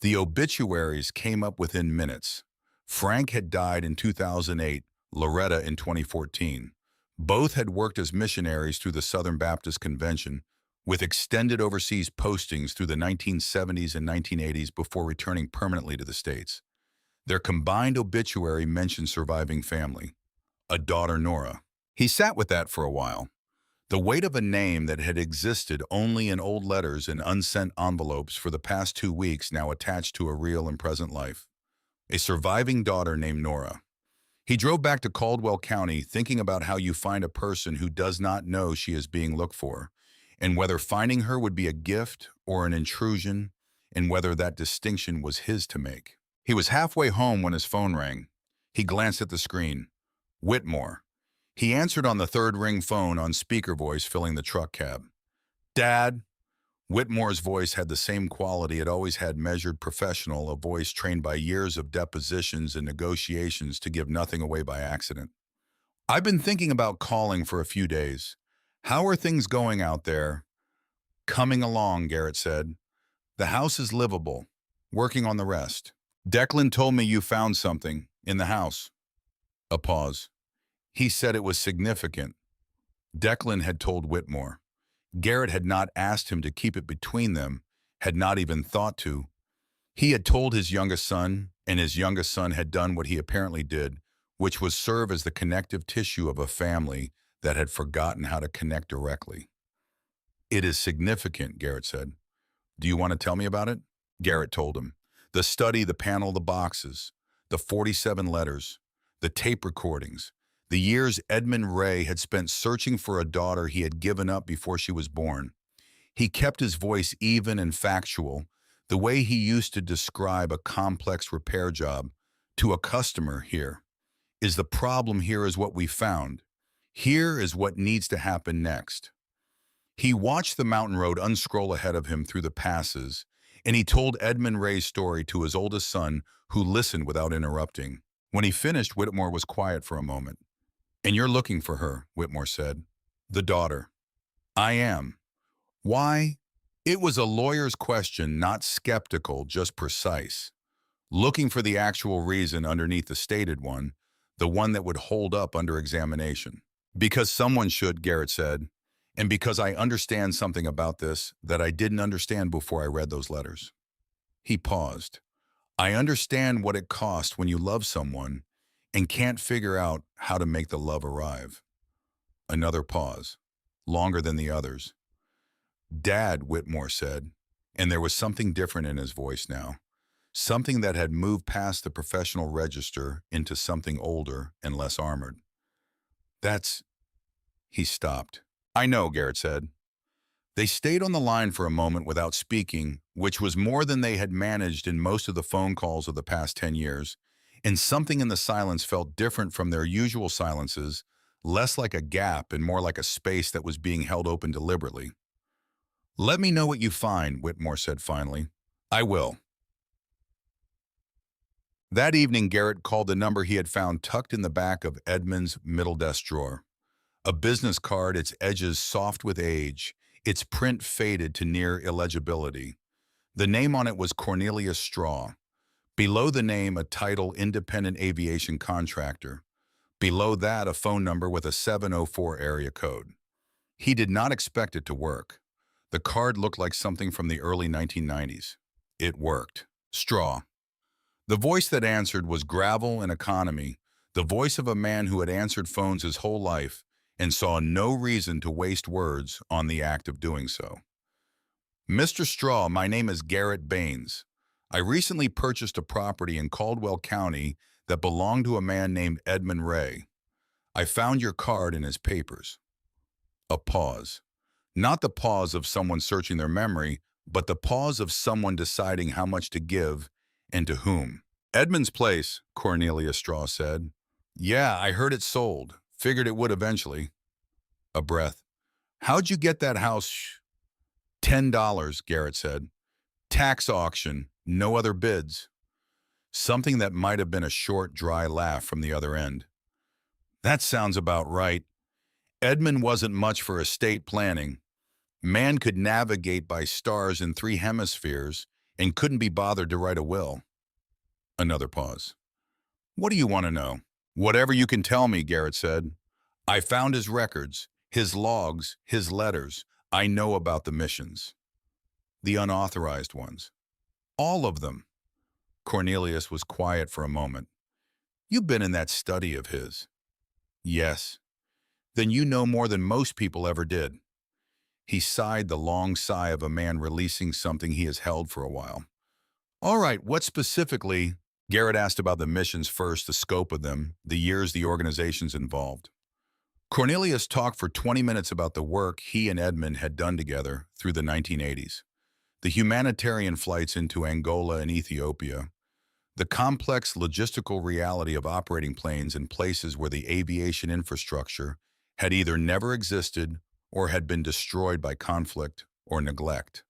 The obituaries came up within minutes. Frank had died in 2008, Loretta in 2014. Both had worked as missionaries through the Southern Baptist Convention, with extended overseas postings through the 1970s and 1980s before returning permanently to the States. Their combined obituary mentioned surviving family, a daughter Nora. He sat with that for a while. The weight of a name that had existed only in old letters and unsent envelopes for the past 2 weeks now attached to a real and present life. A surviving daughter named Nora. He drove back to Caldwell County thinking about how you find a person who does not know she is being looked for, and whether finding her would be a gift or an intrusion, and whether that distinction was his to make. He was halfway home when his phone rang. He glanced at the screen. Whitmore. He answered on the third ring phone on speaker voice filling the truck cab. Dad. Whitmore's voice had the same quality it always had, measured, professional, a voice trained by years of depositions and negotiations to give nothing away by accident. I've been thinking about calling for a few days. How are things going out there? Coming along, Garrett said. The house is livable. Working on the rest. Declan told me you found something in the house. A pause. He said it was significant. Declan had told Whitmore. Garrett had not asked him to keep it between them, had not even thought to. He had told his youngest son, and his youngest son had done what he apparently did, which was serve as the connective tissue of a family that had forgotten how to connect directly. It is significant, Garrett said. Do you want to tell me about it? Garrett told him. The study, the panel, the boxes, the 47 letters, the tape recordings, the years Edmund Ray had spent searching for a daughter he had given up before she was born. He kept his voice even and factual, the way he used to describe a complex repair job to a customer. Here is the problem, here is what we found. Here is what needs to happen next. He watched the mountain road unscroll ahead of him through the passes, and he told Edmund Ray's story to his oldest son, who listened without interrupting. When he finished, Whitmore was quiet for a moment. And you're looking for her, Whitmore said. The daughter. I am. Why? It was a lawyer's question, not skeptical, just precise. Looking for the actual reason underneath the stated one, the one that would hold up under examination. Because someone should, Garrett said, and because I understand something about this that I didn't understand before I read those letters. He paused. I understand what it costs when you love someone and can't figure out how to make the love arrive. Another pause, longer than the others. Dad, Whitmore said, and there was something different in his voice now, something that had moved past the professional register into something older and less armored. That's... He stopped. I know, Garrett said. They stayed on the line for a moment without speaking, which was more than they had managed in most of the phone calls of the past 10 years, and something in the silence felt different from their usual silences, less like a gap and more like a space that was being held open deliberately. Let me know what you find, Whitmore said finally. I will. That evening, Garrett called the number he had found tucked in the back of Edmund's middle desk drawer. A business card, its edges soft with age, its print faded to near illegibility. The name on it was Cornelius Straw. Below the name, a title, independent aviation contractor. Below that, a phone number with a 704 area code. He did not expect it to work. The card looked like something from the early 1990s. It worked. Straw. The voice that answered was gravel and economy, the voice of a man who had answered phones his whole life and saw no reason to waste words on the act of doing so. Mr. Straw, my name is Garrett Baines. I recently purchased a property in Caldwell County that belonged to a man named Edmund Ray. I found your card in his papers. A pause. Not the pause of someone searching their memory, but the pause of someone deciding how much to give and to whom. Edmund's place, Cornelius Straw said. Yeah, I heard it sold. Figured it would eventually. A breath. How'd you get that house? $10, Garrett said. Tax auction, no other bids. Something that might have been a short, dry laugh from the other end. That sounds about right. Edmund wasn't much for estate planning. Man could navigate by stars in 3 hemispheres and couldn't be bothered to write a will. Another pause. What do you want to know? Whatever you can tell me, Garrett said. I found his records, his logs, his letters. I know about the missions. The unauthorized ones. All of them. Cornelius was quiet for a moment. You've been in that study of his. Yes. Then you know more than most people ever did. He sighed the long sigh of a man releasing something he has held for a while. All right, what specifically? Garrett asked about the missions first, the scope of them, the years the organizations involved. Cornelius talked for 20 minutes about the work he and Edmund had done together through the 1980s. The humanitarian flights into Angola and Ethiopia, the complex logistical reality of operating planes in places where the aviation infrastructure had either never existed or had been destroyed by conflict or neglect.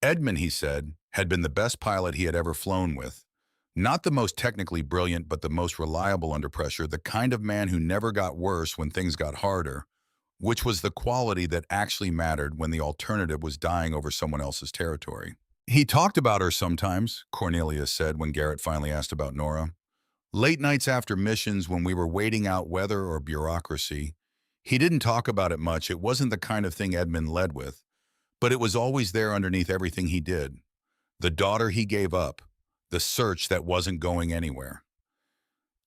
Edmund, he said, had been the best pilot he had ever flown with. Not the most technically brilliant, but the most reliable under pressure, the kind of man who never got worse when things got harder, which was the quality that actually mattered when the alternative was dying over someone else's territory. He talked about her sometimes, Cornelius said when Garrett finally asked about Nora. Late nights after missions when we were waiting out weather or bureaucracy. He didn't talk about it much. It wasn't the kind of thing Edmund led with, but it was always there underneath everything he did. The daughter he gave up, the search that wasn't going anywhere.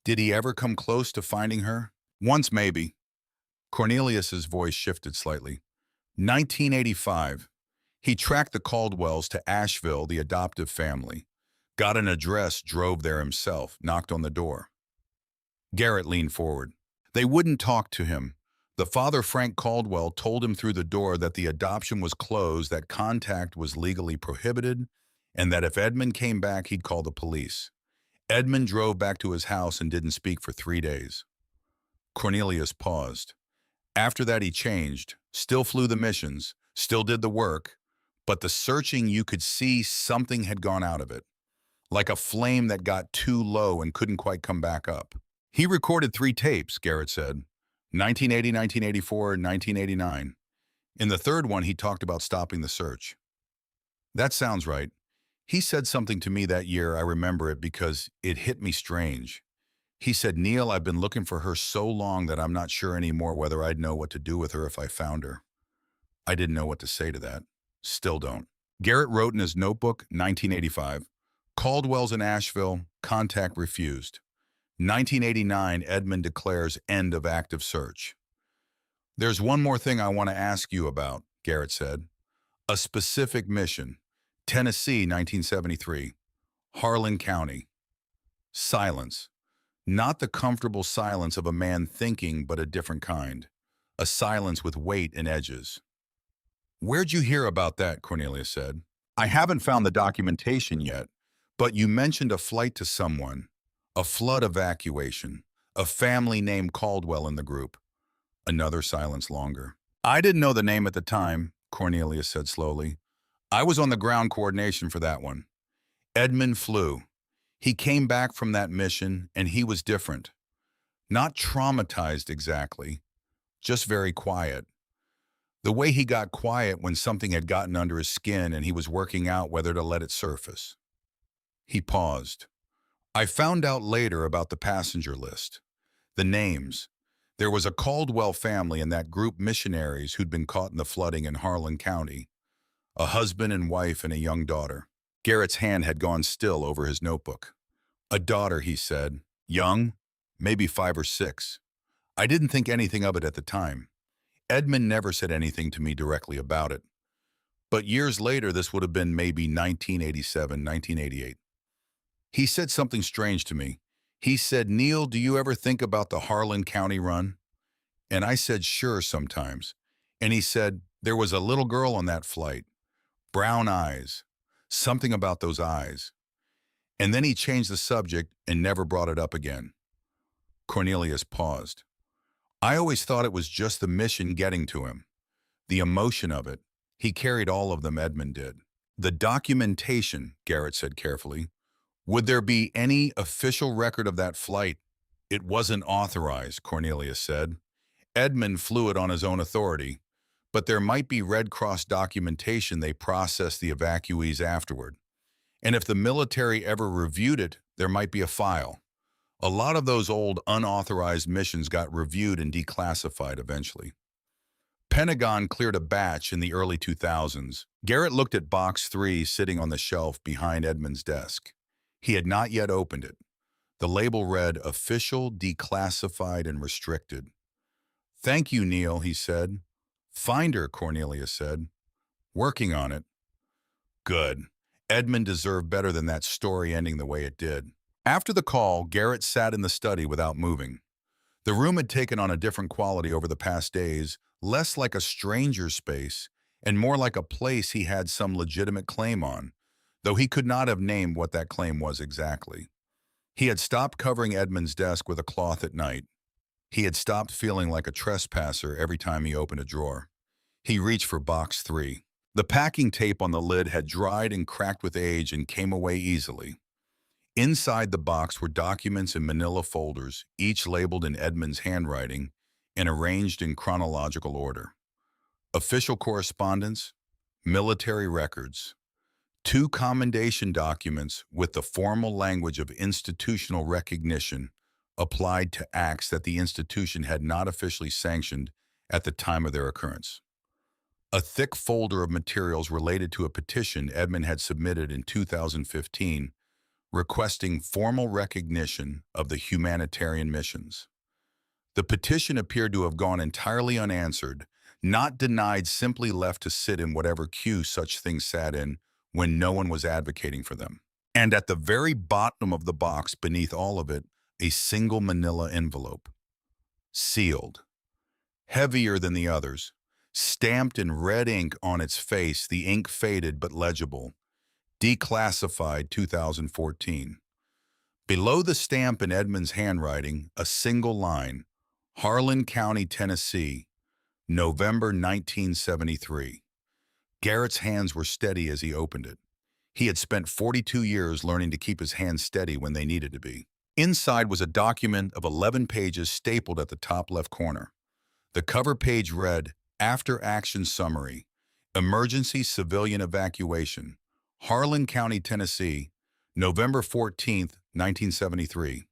Did he ever come close to finding her? Once, maybe. Cornelius's voice shifted slightly. 1985. He tracked the Caldwells to Asheville, the adoptive family. Got an address, drove there himself, knocked on the door. Garrett leaned forward. They wouldn't talk to him. The father, Frank Caldwell, told him through the door that the adoption was closed, that contact was legally prohibited, and that if Edmund came back, he'd call the police. Edmund drove back to his house and didn't speak for 3 days. Cornelius paused. After that, he changed, still flew the missions, still did the work, but the searching, you could see something had gone out of it, like a flame that got too low and couldn't quite come back up. He recorded 3 tapes, Garrett said, 1980, 1984, and 1989. In the third one, he talked about stopping the search. That sounds right. He said something to me that year, I remember it because it hit me strange. He said, Neil, I've been looking for her so long that I'm not sure anymore whether I'd know what to do with her if I found her. I didn't know what to say to that. Still don't. Garrett wrote in his notebook, 1985, Caldwell's in Asheville, contact refused. 1989, Edmund declares end of active search. There's one more thing I want to ask you about, Garrett said. A specific mission. Tennessee, 1973. Harlan County. Silence. Not the comfortable silence of a man thinking, but a different kind. A silence with weight and edges. Where'd you hear about that? Cornelius said. I haven't found the documentation yet, but you mentioned a flight to someone, a flood evacuation, a family named Caldwell in the group. Another silence longer. I didn't know the name at the time, Cornelius said slowly. I was on the ground coordination for that one. Edmund flew. He came back from that mission, and he was different. Not traumatized exactly, just very quiet. The way he got quiet when something had gotten under his skin and he was working out whether to let it surface. He paused. I found out later about the passenger list. The names. There was a Caldwell family in that group missionaries who'd been caught in the flooding in Harlan County. A husband and wife and a young daughter. Garrett's hand had gone still over his notebook. A daughter, he said. Young, maybe 5 or 6. I didn't think anything of it at the time. Edmund never said anything to me directly about it. But years later, this would have been maybe 1987, 1988. He said something strange to me. He said, Neil, do you ever think about the Harlan County run? And I said, sure, sometimes. And he said, there was a little girl on that flight. Brown eyes. Something about those eyes. And then he changed the subject and never brought it up again. Cornelius paused. I always thought it was just the mission getting to him. The emotion of it. He carried all of them, Edmund did. The documentation, Garrett said carefully. Would there be any official record of that flight? It wasn't authorized, Cornelius said. Edmund flew it on his own authority, but there might be Red Cross documentation they processed the evacuees afterward. And if the military ever reviewed it, there might be a file. A lot of those old unauthorized missions got reviewed and declassified eventually. Pentagon cleared a batch in the early 2000s. Garrett looked at box 3 sitting on the shelf behind Edmund's desk. He had not yet opened it. The label read, "Official, Declassified, and Restricted." "Thank you, Neil," he said. "Finder," Cornelia said. "Working on it." Good. Edmund deserved better than that story ending the way it did. After the call, Garrett sat in the study without moving. The room had taken on a different quality over the past days, less like a stranger's space and more like a place he had some legitimate claim on, though he could not have named what that claim was exactly. He had stopped covering Edmund's desk with a cloth at night. He had stopped feeling like a trespasser every time he opened a drawer. He reached for box 3. The packing tape on the lid had dried and cracked with age and came away easily. Inside the box were documents in manila folders, each labeled in Edmund's handwriting and arranged in chronological order. Official correspondence, military records, 2 commendation documents with the formal language of institutional recognition applied to acts that the institution had not officially sanctioned at the time of their occurrence. A thick folder of materials related to a petition Edmund had submitted in 2015 requesting formal recognition of the humanitarian missions. The petition appeared to have gone entirely unanswered, not denied, simply left to sit in whatever queue such things sat in when no one was advocating for them. And at the very bottom of the box, beneath all of it, a single manila envelope, sealed, heavier than the others, stamped in red ink on its face, the ink faded but legible, declassified 2014. Below the stamp in Edmund's handwriting, a single line, Harlan County, Tennessee, November 1973. Garrett's hands were steady as he opened it. He had spent 42 years learning to keep his hands steady when they needed to be. Inside was a document of 11 pages stapled at the top left corner. The cover page read, "After Action Summary, Emergency Civilian Evacuation, Harlan County, Tennessee, November 14th, 1973.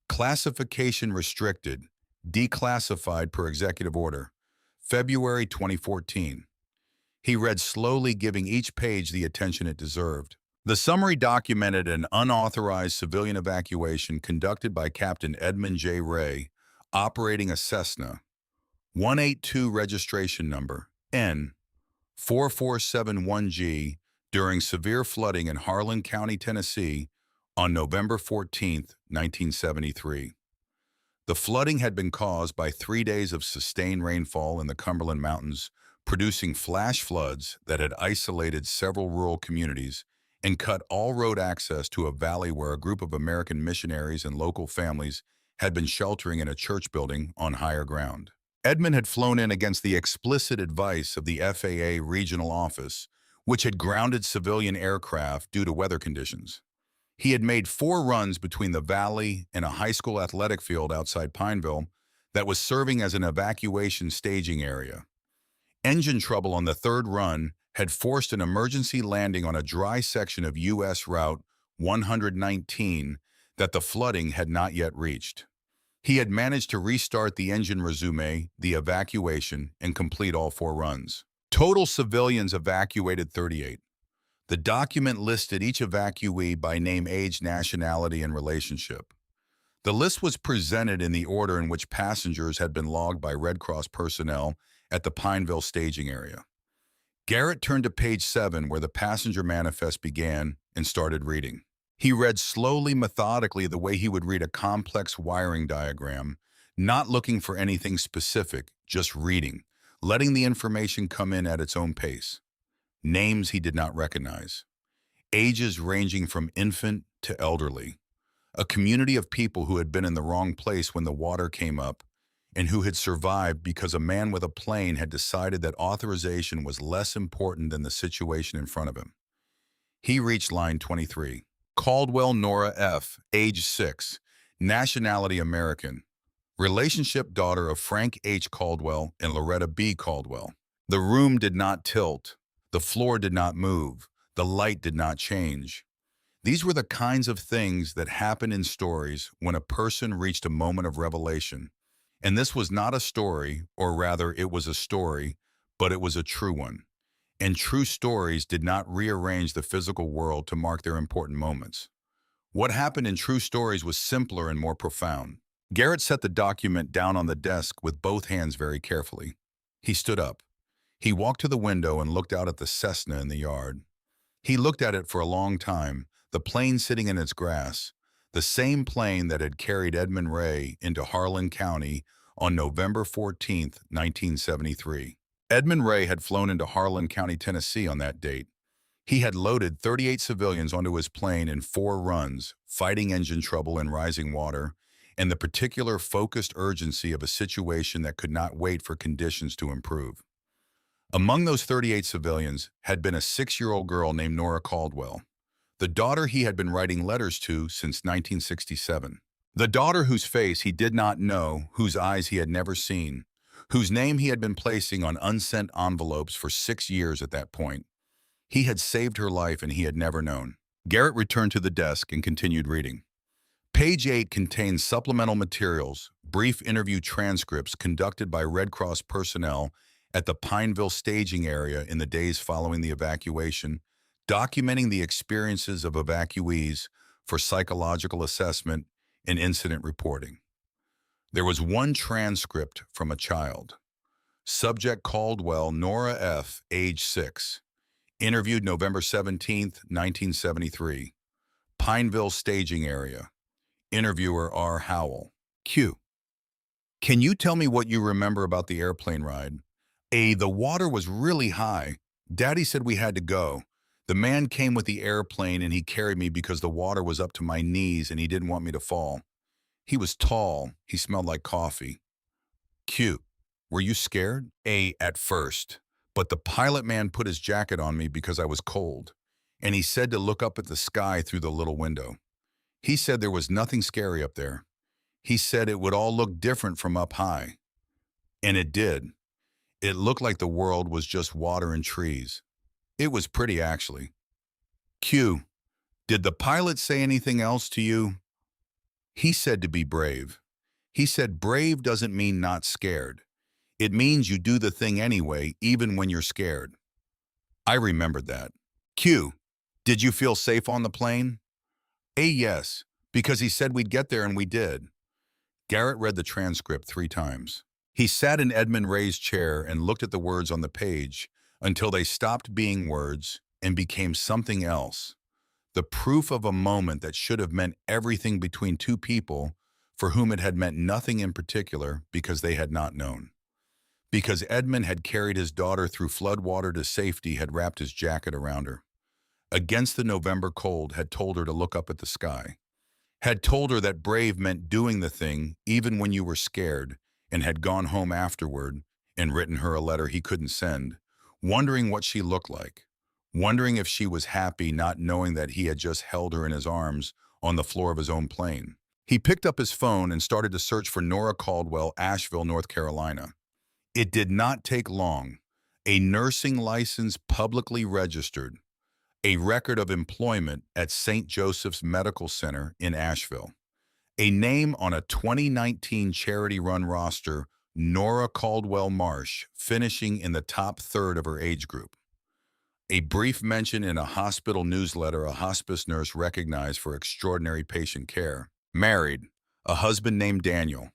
Classification restricted, declassified per executive order, February 2014. He read slowly, giving each page the attention it deserved. The summary documented an unauthorized civilian evacuation conducted by Captain Edmund J. Ray, operating a Cessna, 182 registration number, N4471G, during severe flooding in Harlan County, Tennessee, on November 14, 1973. The flooding had been caused by 3 days of sustained rainfall in the Cumberland Mountains, producing flash floods that had isolated several rural communities and cut all road access to a valley where a group of American missionaries and local families had been sheltering in a church building on higher ground. Edmund had flown in against the explicit advice of the FAA regional office, which had grounded civilian aircraft due to weather conditions. He had made 4 runs between the valley and a high school athletic field outside Pineville that was serving as an evacuation staging area. Engine trouble on the 3rd run had forced an emergency landing on a dry section of U.S. Route 119 that the flooding had not yet reached. He had managed to restart the engine resume, the evacuation, and complete all 4 runs. Total civilians evacuated 38. The document listed each evacuee by name, age, nationality, and relationship. The list was presented in the order in which passengers had been logged by Red Cross personnel at the Pineville staging area. Garrett turned to page 7 where the passenger manifest began and started reading. He read slowly, methodically, the way he would read a complex wiring diagram, not looking for anything specific, just reading, letting the information come in at its own pace. Names he did not recognize. Ages ranging from infant to elderly. A community of people who had been in the wrong place when the water came up and who had survived because a man with a plane had decided that authorization was less important than the situation in front of him. He reached line 23. Caldwell Nora F., age 6, nationality American. Relationship daughter of Frank H. Caldwell and Loretta B. Caldwell. The room did not tilt. The floor did not move. The light did not change. These were the kinds of things that happen in stories when a person reached a moment of revelation. And this was not a story, or rather, it was a story, but it was a true one. And true stories did not rearrange the physical world to mark their important moments. What happened in true stories was simpler and more profound. Garrett set the document down on the desk with both hands very carefully. He stood up. He walked to the window and looked out at the Cessna in the yard. He looked at it for a long time, the plane sitting in its grass, the same plane that had carried Edmund Ray into Harlan County on November 14th, 1973. Edmund Ray had flown into Harlan County, Tennessee on that date. He had loaded 38 civilians onto his plane in 4 runs, fighting engine trouble in rising water, and the particular focused urgency of a situation that could not wait for conditions to improve. Among those 38 civilians had been a 6-year-old girl named Nora Caldwell, the daughter he had been writing letters to since 1967. The daughter whose face he did not know, whose eyes he had never seen, whose name he had been placing on unsent envelopes for 6 years at that point. He had saved her life and he had never known. Garrett returned to the desk and continued reading. Page 8 contains supplemental materials, brief interview transcripts conducted by Red Cross personnel at the Pineville staging area in the days following the evacuation, documenting the experiences of evacuees for psychological assessment and incident reporting. There was one transcript from a child. Subject Caldwell Nora F., age 6. Interviewed November 17th, 1973. Pineville staging area. Interviewer R. Howell. Q. Can you tell me what you remember about the airplane ride? A. The water was really high. Daddy said we had to go. The man came with the airplane and he carried me because the water was up to my knees and he didn't want me to fall. He was tall. He smelled like coffee. Q. Were you scared? A. At first. But the pilot man put his jacket on me because I was cold. And he said to look up at the sky through the little window. He said there was nothing scary up there. He said it would all look different from up high. And it did. It looked like the world was just water and trees. It was pretty, actually. Q. Did the pilot say anything else to you? He said to be brave. He said brave doesn't mean not scared. It means you do the thing anyway, even when you're scared. I remembered that. Q. Did you feel safe on the plane? A. Yes, because he said we'd get there and we did. Garrett read the transcript 3 times. He sat in Edmund Ray's chair and looked at the words on the page until they stopped being words and became something else. The proof of a moment that should have meant everything between 2 people for whom it had meant nothing in particular because they had not known. Because Edmund had carried his daughter through floodwater to safety, had wrapped his jacket around her. Against the November cold, had told her to look up at the sky. Had told her that brave meant doing the thing even when you were scared, and had gone home afterward and written her a letter he couldn't send, wondering what she looked like, wondering if she was happy not knowing that he had just held her in his arms on the floor of his own plane. He picked up his phone and started to search for Nora Caldwell, Asheville, North Carolina. It did not take long. A nursing license publicly registered, a record of employment at St. Joseph's Medical Center in Asheville, a name on a 2019 charity-run roster, Nora Caldwell Marsh, finishing in the top third of her age group. A brief mention in a hospital newsletter a hospice nurse recognized for extraordinary patient care. Married, a husband named Daniel,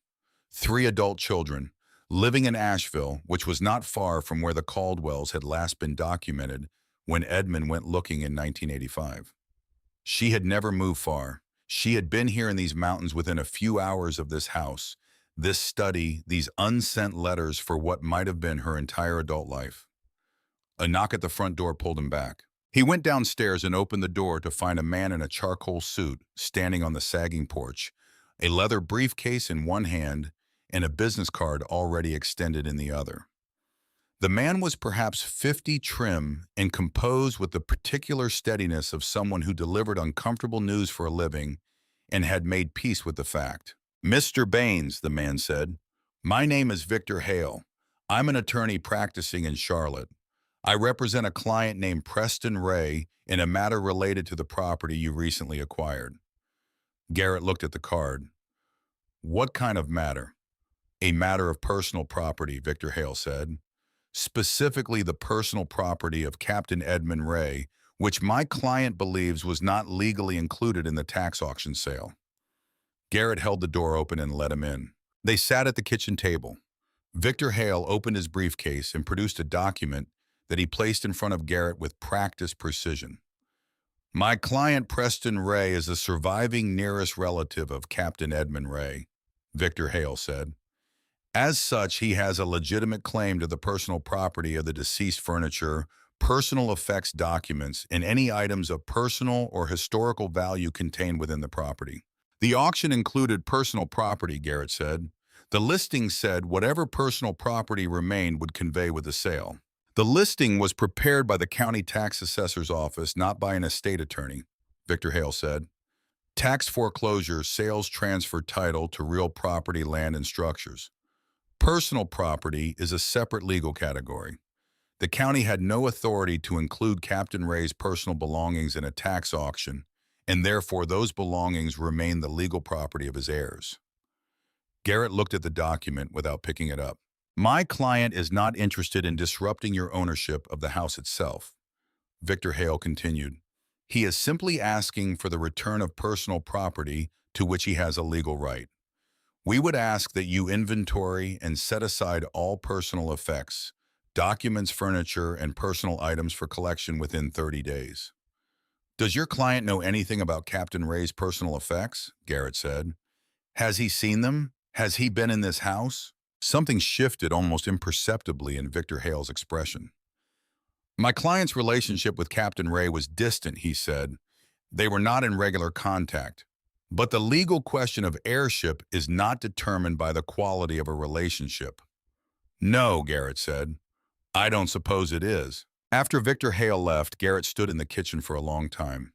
3 adult children, living in Asheville, which was not far from where the Caldwells had last been documented when Edmund went looking in 1985. She had never moved far. She had been here in these mountains within a few hours of this house, this study, these unsent letters for what might have been her entire adult life. A knock at the front door pulled him back. He went downstairs and opened the door to find a man in a charcoal suit standing on the sagging porch, a leather briefcase in one hand and a business card already extended in the other. The man was perhaps 50, trim, and composed with the particular steadiness of someone who delivered uncomfortable news for a living and had made peace with the fact. "Mr. Baines," the man said, "my name is Victor Hale. I'm an attorney practicing in Charlotte. I represent a client named Preston Ray in a matter related to the property you recently acquired. Garrett looked at the card. What kind of matter? A matter of personal property, Victor Hale said. Specifically the personal property of Captain Edmund Ray, which my client believes was not legally included in the tax auction sale. Garrett held the door open and let him in. They sat at the kitchen table. Victor Hale opened his briefcase and produced a document that he placed in front of Garrett with practiced precision. My client Preston Ray is the surviving nearest relative of Captain Edmund Ray, Victor Hale said. As such, he has a legitimate claim to the personal property of the deceased furniture, personal effects documents, and any items of personal or historical value contained within the property. The auction included personal property, Garrett said. The listing said whatever personal property remained would convey with the sale. The listing was prepared by the county tax assessor's office, not by an estate attorney, Victor Hale said. Tax foreclosure, sales transfer title to real property, land, and structures. Personal property is a separate legal category. The county had no authority to include Captain Ray's personal belongings in a tax auction, and therefore those belongings remain the legal property of his heirs. Garrett looked at the document without picking it up. My client is not interested in disrupting your ownership of the house itself, Victor Hale continued. He is simply asking for the return of personal property to which he has a legal right. We would ask that you inventory and set aside all personal effects, documents, furniture, and personal items for collection within 30 days. Does your client know anything about Captain Ray's personal effects? Garrett said. Has he seen them? Has he been in this house? Something shifted almost imperceptibly in Victor Hale's expression. My client's relationship with Captain Ray was distant, he said. They were not in regular contact. But the legal question of heirship is not determined by the quality of a relationship. No, Garrett said. I don't suppose it is. After Victor Hale left, Garrett stood in the kitchen for a long time.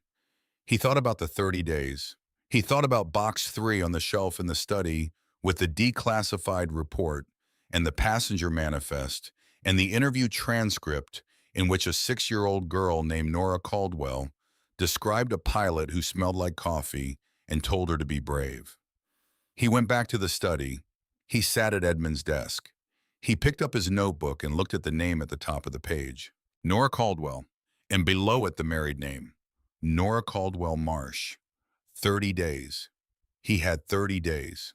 He thought about the 30 days. He thought about box 3 on the shelf in the study with the declassified report and the passenger manifest and the interview transcript in which a 6-year-old girl named Nora Caldwell described a pilot who smelled like coffee and told her to be brave. He went back to the study. He sat at Edmund's desk. He picked up his notebook and looked at the name at the top of the page, Nora Caldwell, and below it the married name, Nora Caldwell Marsh. 30 days. He had 30 days.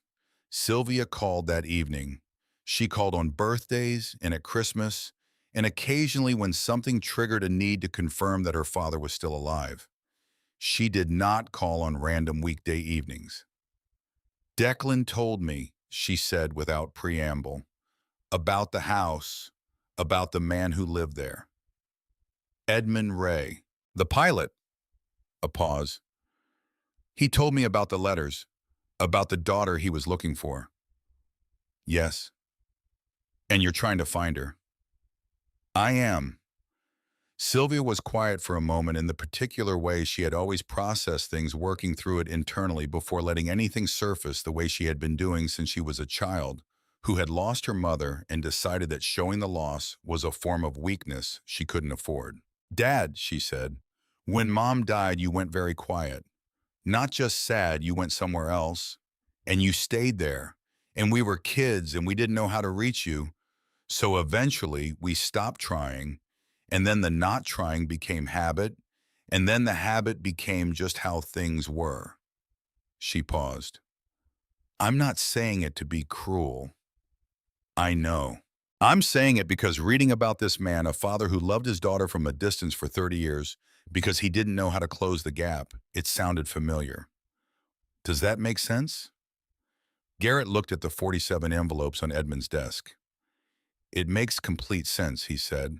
Sylvia called that evening. She called on birthdays and at Christmas, and occasionally when something triggered a need to confirm that her father was still alive. She did not call on random weekday evenings. Declan told me, she said without preamble, about the house, about the man who lived there. Edmund Ray, the pilot. A pause. He told me about the letters, about the daughter he was looking for. Yes. And you're trying to find her. I am. Sylvia was quiet for a moment in the particular way she had always processed things, working through it internally before letting anything surface, the way she had been doing since she was a child, who had lost her mother and decided that showing the loss was a form of weakness she couldn't afford. Dad, she said, when Mom died, you went very quiet. Not just sad, you went somewhere else. And you stayed there. And we were kids and we didn't know how to reach you. So eventually we stopped trying. And then the not trying became habit. And then the habit became just how things were. She paused. I'm not saying it to be cruel. I know. I'm saying it because reading about this man, a father who loved his daughter from a distance for 30 years, because he didn't know how to close the gap, it sounded familiar. Does that make sense? Garrett looked at the 47 envelopes on Edmund's desk. It makes complete sense, he said.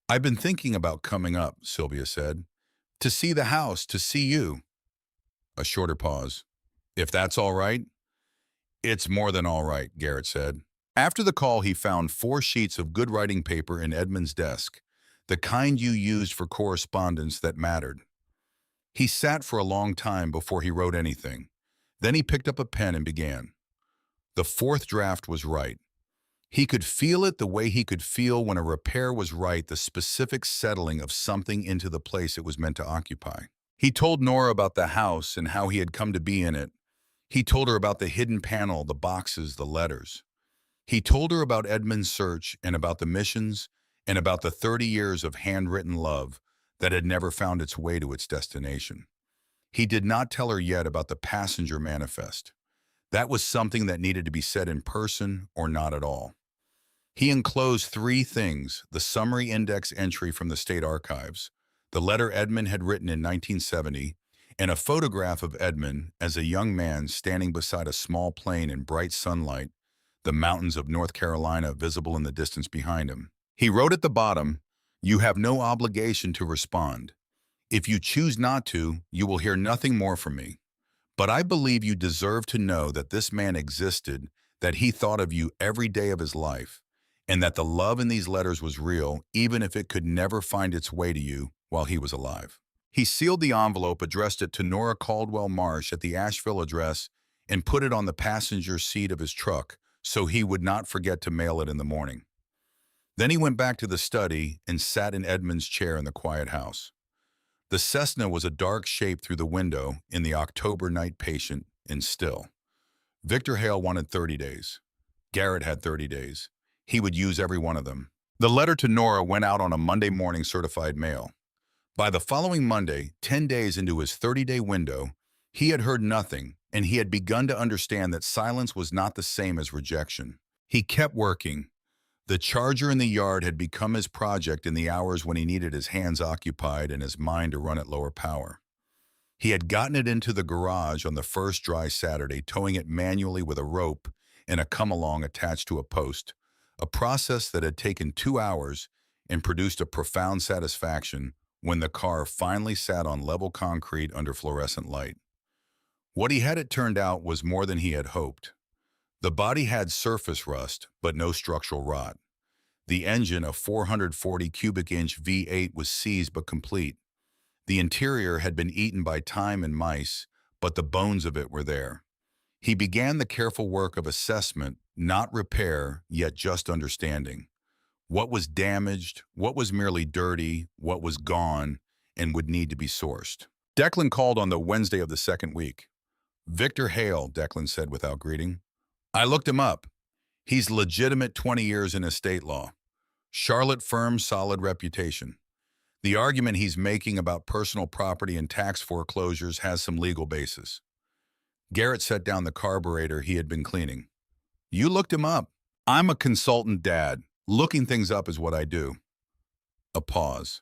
I've been thinking about coming up, Sylvia said. To see the house, to see you. A shorter pause. If that's all right? It's more than all right, Garrett said. After the call, he found 4 sheets of good writing paper in Edmund's desk, the kind you used for correspondence that mattered. He sat for a long time before he wrote anything. Then he picked up a pen and began. The 4th draft was right. He could feel it the way he could feel when a repair was right, the specific settling of something into the place it was meant to occupy. He told Nora about the house and how he had come to be in it. He told her about the hidden panel, the boxes, the letters. He told her about Edmund's search and about the missions and about the 30 years of handwritten love that had never found its way to its destination. He did not tell her yet about the passenger manifest. That was something that needed to be said in person or not at all. He enclosed three things: the summary index entry from the state archives, the letter Edmund had written in 1970, and a photograph of Edmund as a young man standing beside a small plane in bright sunlight, the mountains of North Carolina visible in the distance behind him. He wrote at the bottom, "You have no obligation to respond. If you choose not to, you will hear nothing more from me. But I believe you deserve to know that this man existed, that he thought of you every day of his life, and that the love in these letters was real, even if it could never find its way to you while he was alive." He sealed the envelope, addressed it to Nora Caldwell Marsh at the Asheville address, and put it on the passenger seat of his truck so he would not forget to mail it in the morning. Then he went back to the study and sat in Edmund's chair in the quiet house. The Cessna was a dark shape through the window in the October night, patient and still. Victor Hale wanted 30 days. Garrett had 30 days. He would use every one of them. The letter to Nora went out on a Monday morning certified mail. By the following Monday, 10 days into his 30-day window, he had heard nothing, and he had begun to understand that silence was not the same as rejection. He kept working. The charger in the yard had become his project in the hours when he needed his hands occupied and his mind to run at lower power. He had gotten it into the garage on the first dry Saturday, towing it manually with a rope and a come-along attached to a post, a process that had taken 2 hours and produced a profound satisfaction when the car finally sat on level concrete under fluorescent light. What he had, it turned out, was more than he had hoped. The body had surface rust, but no structural rot. The engine, a 440 cubic inch V8, was seized but complete. The interior had been eaten by time and mice, but the bones of it were there. He began the careful work of assessment, not repair, yet just understanding. What was damaged, what was merely dirty, what was gone, and would need to be sourced. Declan called on the Wednesday of the second week. "Victor Hale," Declan said without greeting. "I looked him up. He's legitimate, 20 years in estate law. Charlotte firm, solid reputation. The argument he's making about personal property and tax foreclosures has some legal basis." Garrett set down the carburetor he had been cleaning. "You looked him up." "I'm a consultant, Dad. Looking things up is what I do." A pause.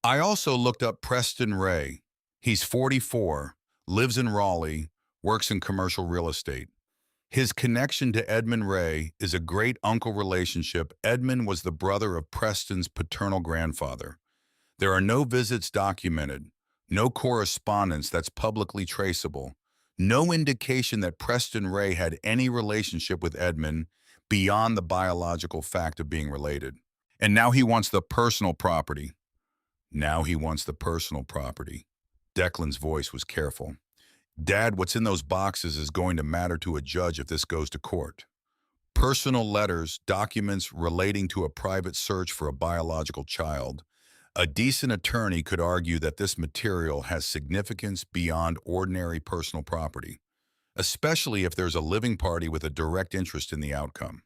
"I also looked up Preston Ray. He's 44, lives in Raleigh, works in commercial real estate. His connection to Edmund Ray is a great uncle relationship. Edmund was the brother of Preston's paternal grandfather. There are no visits documented, no correspondence that's publicly traceable, no indication that Preston Ray had any relationship with Edmund beyond the biological fact of being related. And now he wants the personal property." Now he wants the personal property. Declan's voice was careful. "Dad, what's in those boxes is going to matter to a judge if this goes to court. Personal letters, documents relating to a private search for a biological child. A decent attorney could argue that this material has significance beyond ordinary personal property, especially if there's a living party with a direct interest in the outcome."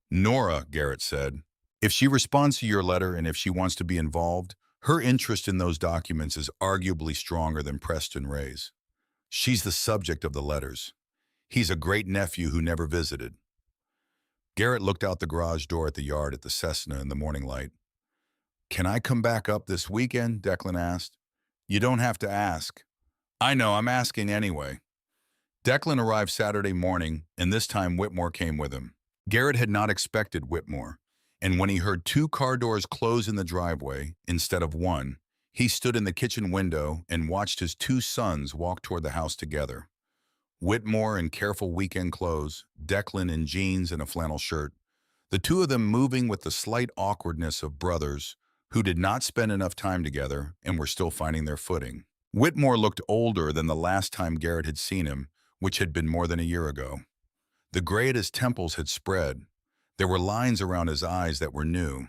"Nora," Garrett said, "if she responds to your letter and if she wants to be involved, her interest in those documents is arguably stronger than Preston Ray's. She's the subject of the letters. He's a great nephew who never visited." Garrett looked out the garage door at the yard at the Cessna in the morning light. "Can I come back up this weekend?" Declan asked. "You don't have to ask." "I know, I'm asking anyway." Declan arrived Saturday morning, and this time Whitmore came with him. Garrett had not expected Whitmore, and when he heard 2 car doors close in the driveway instead of one, he stood in the kitchen window and watched his 2 sons walk toward the house together. Whitmore in careful weekend clothes, Declan in jeans and a flannel shirt, the 2 of them moving with the slight awkwardness of brothers who did not spend enough time together and were still finding their footing. Whitmore looked older than the last time Garrett had seen him, which had been more than a year ago. The gray at his temples had spread. There were lines around his eyes that were new.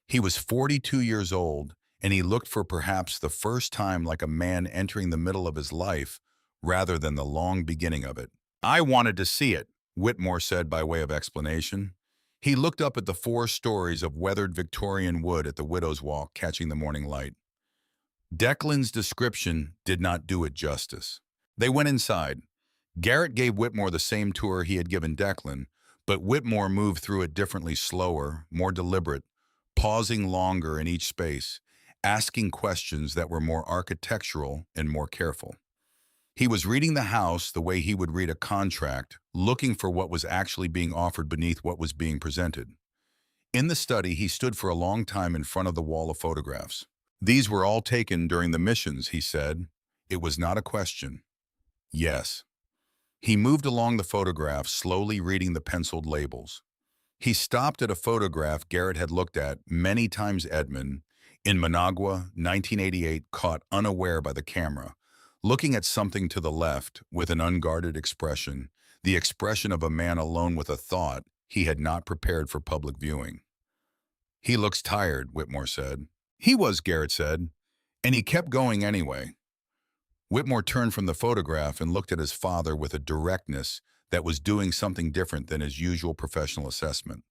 He was 42 years old, and he looked for perhaps the first time like a man entering the middle of his life rather than the long beginning of it. I wanted to see it, Whitmore said by way of explanation. He looked up at the 4 stories of weathered Victorian wood at the Widow's Walk catching the morning light. Declan's description did not do it justice. They went inside. Garrett gave Whitmore the same tour he had given Declan, but Whitmore moved through it differently, slower, more deliberate, pausing longer in each space, asking questions that were more architectural and more careful. He was reading the house the way he would read a contract, looking for what was actually being offered beneath what was being presented. In the study, he stood for a long time in front of the wall of photographs. These were all taken during the missions, he said. It was not a question. Yes. He moved along the photographs, slowly reading the penciled labels. He stopped at a photograph Garrett had looked at many times. Edmund, in Managua, 1988, caught unaware by the camera, looking at something to the left with an unguarded expression, the expression of a man alone with a thought he had not prepared for public viewing. He looks tired, Whitmore said. He was, Garrett said, and he kept going anyway. Whitmore turned from the photograph and looked at his father with a directness that was doing something different than his usual professional assessment.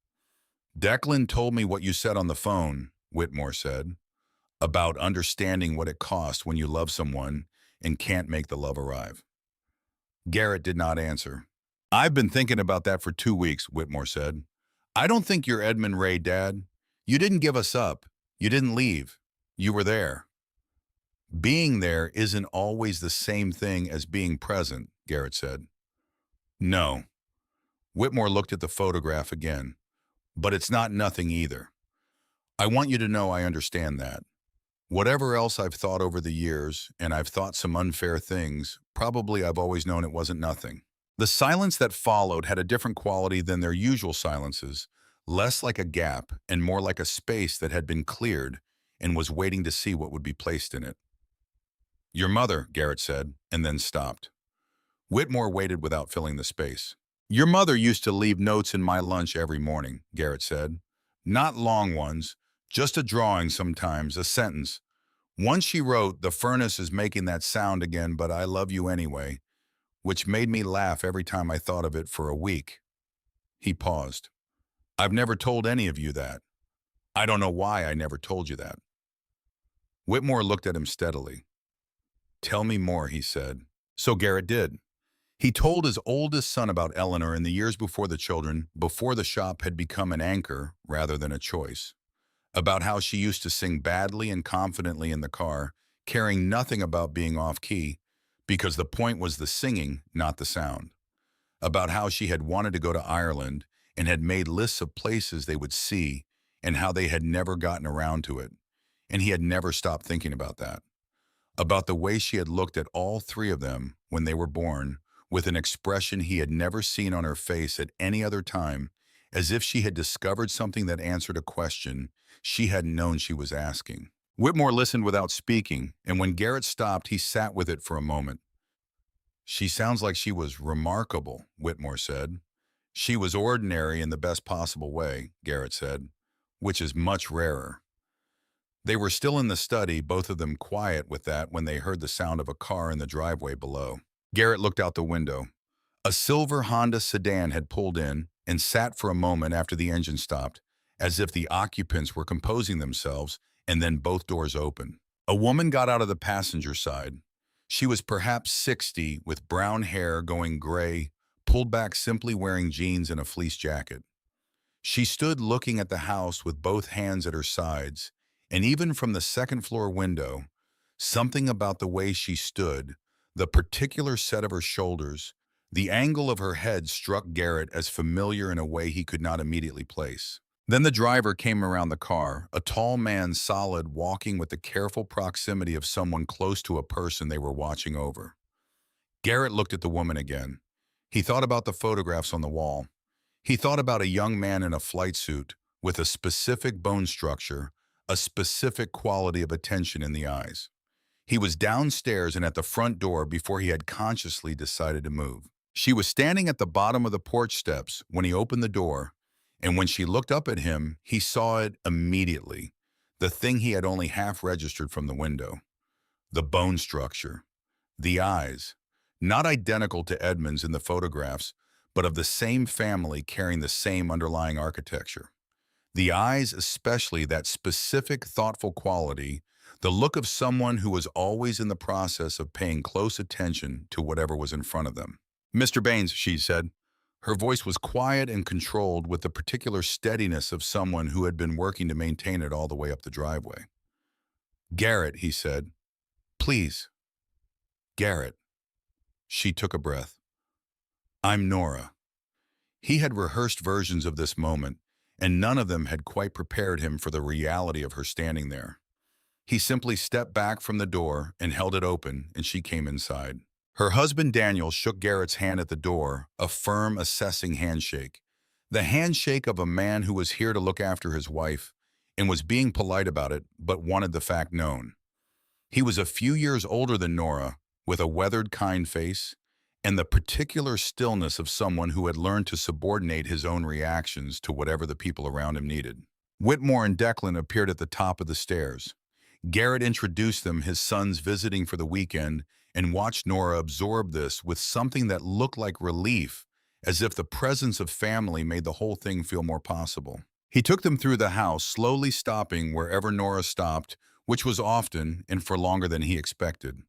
Declan told me what you said on the phone, Whitmore said, about understanding what it costs when you love someone and can't make the love arrive. Garrett did not answer. I've been thinking about that for 2 weeks, Whitmore said. I don't think you're Edmund Ray, Dad. You didn't give us up. You didn't leave. You were there. Being there isn't always the same thing as being present, Garrett said. No. Whitmore looked at the photograph again. But it's not nothing either. I want you to know I understand that. Whatever else I've thought over the years, and I've thought some unfair things, probably I've always known it wasn't nothing. The silence that followed had a different quality than their usual silences, less like a gap and more like a space that had been cleared and was waiting to see what would be placed in it. Your mother, Garrett said, and then stopped. Whitmore waited without filling the space. Your mother used to leave notes in my lunch every morning, Garrett said. Not long ones, just a drawing sometimes, a sentence. Once she wrote, "The furnace is making that sound again, but I love you anyway," which made me laugh every time I thought of it for a week. He paused. I've never told any of you that. I don't know why I never told you that. Whitmore looked at him steadily. Tell me more, he said. So Garrett did. He told his oldest son about Eleanor in the years before the children, before the shop had become an anchor rather than a choice. About how she used to sing badly and confidently in the car, caring nothing about being off-key, because the point was the singing, not the sound. About how she had wanted to go to Ireland and had made lists of places they would see and how they had never gotten around to it, and he had never stopped thinking about that. About the way she had looked at all 3 of them when they were born, with an expression he had never seen on her face at any other time, as if she had discovered something that answered a question she hadn't known she was asking. Whitmore listened without speaking, and when Garrett stopped, he sat with it for a moment. She sounds like she was remarkable, Whitmore said. She was ordinary in the best possible way, Garrett said, which is much rarer. They were still in the study, both of them quiet with that, when they heard the sound of a car in the driveway below. Garrett looked out the window. A silver Honda sedan had pulled in and sat for a moment after the engine stopped, as if the occupants were composing themselves, and then both doors opened. A woman got out of the passenger side. She was perhaps 60, with brown hair going gray, pulled back, simply wearing jeans and a fleece jacket. She stood looking at the house with both hands at her sides, and even from the second-floor window, something about the way she stood, the particular set of her shoulders, the angle of her head struck Garrett as familiar in a way he could not immediately place. Then the driver came around the car, a tall man, solid, walking with the careful proximity of someone close to a person they were watching over. Garrett looked at the woman again. He thought about the photographs on the wall. He thought about a young man in a flight suit with a specific bone structure, a specific quality of attention in the eyes. He was downstairs and at the front door before he had consciously decided to move. She was standing at the bottom of the porch steps when he opened the door, And when she looked up at him, he saw it immediately, the thing he had only half registered from the window. The bone structure, the eyes, not identical to Edmund's in the photographs, but of the same family carrying the same underlying architecture. The eyes, especially that specific, thoughtful quality, the look of someone who was always in the process of paying close attention to whatever was in front of them. "Mr. Baines," she said. Her voice was quiet and controlled with the particular steadiness of someone who had been working to maintain it all the way up the driveway. "Garrett," he said. "Please." "Garrett." She took a breath. "I'm Nora." He had rehearsed versions of this moment, and none of them had quite prepared him for the reality of her standing there. He simply stepped back from the door and held it open, and she came inside. Her husband Daniel shook Garrett's hand at the door, a firm, assessing handshake. The handshake of a man who was here to look after his wife and was being polite about it, but wanted the fact known. He was a few years older than Nora, with a weathered, kind face, and the particular stillness of someone who had learned to subordinate his own reactions to whatever the people around him needed. Whitmore and Declan appeared at the top of the stairs. Garrett introduced them, his sons visiting for the weekend, and watched Nora absorb this with something that looked like relief, as if the presence of family made the whole thing feel more possible. He took them through the house, slowly stopping wherever Nora stopped, which was often and for longer than he expected.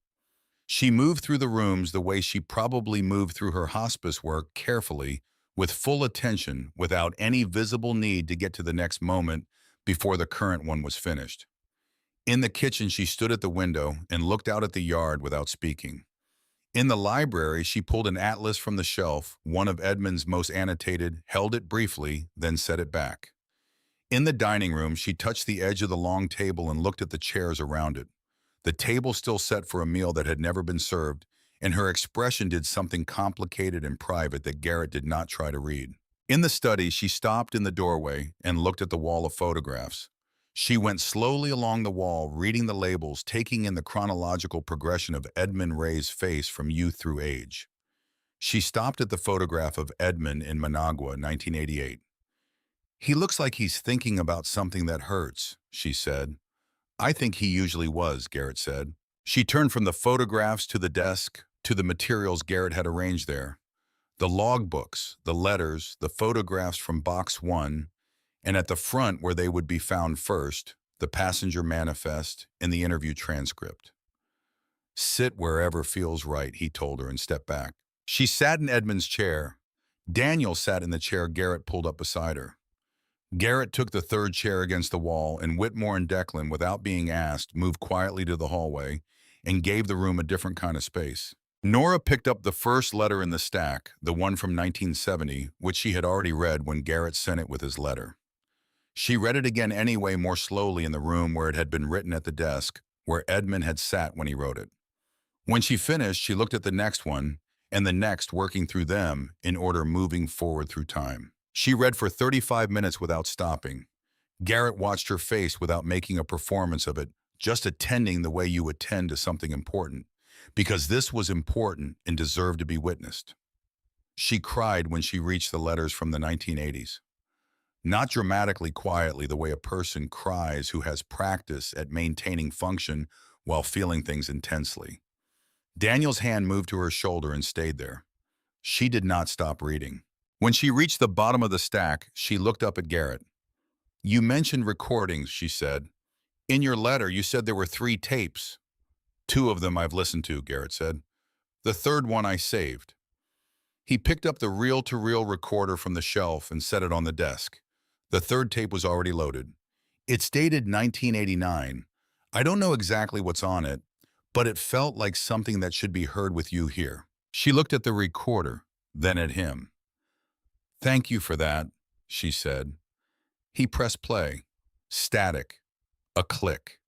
She moved through the rooms the way she probably moved through her hospice work, carefully, with full attention, without any visible need to get to the next moment before the current one was finished. In the kitchen, she stood at the window and looked out at the yard without speaking. In the library, she pulled an atlas from the shelf, one of Edmund's most annotated, held it briefly, then set it back. In the dining room, she touched the edge of the long table and looked at the chairs around it. The table still set for a meal that had never been served, and her expression did something complicated and private that Garrett did not try to read. In the study, she stopped in the doorway and looked at the wall of photographs. She went slowly along the wall, reading the labels, taking in the chronological progression of Edmund Ray's face from youth through age. She stopped at the photograph of Edmund in Managua, 1988. "He looks like he's thinking about something that hurts," she said. "I think he usually was," Garrett said. She turned from the photographs to the desk, to the materials Garrett had arranged there. The logbooks, the letters, the photographs from Box 1, and at the front where they would be found first, the passenger manifest and the interview transcript. "Sit wherever feels right," he told her, and stepped back. She sat in Edmund's chair. Daniel sat in the chair Garrett pulled up beside her. Garrett took the third chair against the wall, and Whitmore and Declan, without being asked, moved quietly to the hallway and gave the room a different kind of space. Nora picked up the first letter in the stack, the one from 1970, which she had already read when Garrett sent it with his letter. She read it again anyway, more slowly, in the room where it had been written at the desk, where Edmund had sat when he wrote it. When she finished, she looked at the next one, and the next, working through them in order, moving forward through time. She read for 35 minutes without stopping. Garrett watched her face without making a performance of it, just attending the way you attend to something important, because this was important and deserved to be witnessed. She cried when she reached the letters from the 1980s. Not dramatically, quietly, the way a person cries who has practice at maintaining function while feeling things intensely. Daniel's hand moved to her shoulder and stayed there. She did not stop reading. When she reached the bottom of the stack, she looked up at Garrett. "You mentioned recordings," she said. "In your letter, you said there were 3 tapes. 2 of them I've listened to," Garrett said. "The third one I saved." He picked up the reel-to-reel recorder from the shelf and set it on the desk. The third tape was already loaded. "It's dated 1989. I don't know exactly what's on it, but it felt like something that should be heard with you here." She looked at the recorder, then at him. "Thank you for that," she said. He pressed play. Static. A click.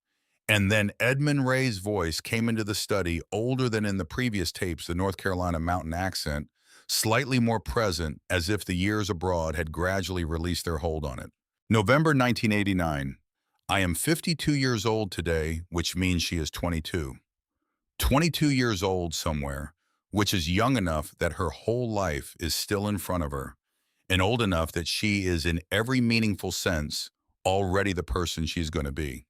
And then Edmund Ray's voice came into the study, older than in the previous tapes, the North Carolina mountain accent, slightly more present, as if the years abroad had gradually released their hold on it. "November 1989. I am 52 years old today, which means she is 22. 22 years old somewhere, which is young enough that her whole life is still in front of her, and old enough that she is, in every meaningful sense, already the person she's going to be.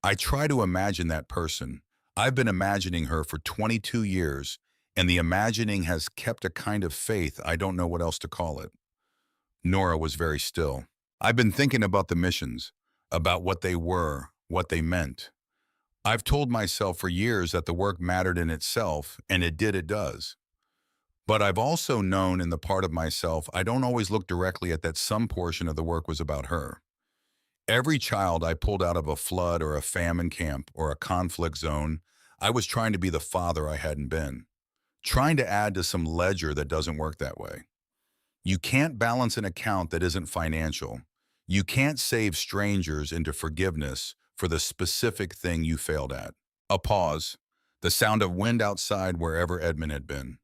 I try to imagine that person. I've been imagining her for 22 years, and the imagining has kept a kind of faith. I don't know what else to call it. Nora was very still. I've been thinking about the missions, about what they were, what they meant. I've told myself for years that the work mattered in itself, and it does. But I've also known in the part of myself I don't always look directly at that some portion of the work was about her. Every child I pulled out of a flood or a famine camp or a conflict zone, I was trying to be the father I hadn't been, trying to add to some ledger that doesn't work that way. You can't balance an account that isn't financial. You can't save strangers into forgiveness for the specific thing you failed at. A pause, the sound of wind outside wherever Edmund had been.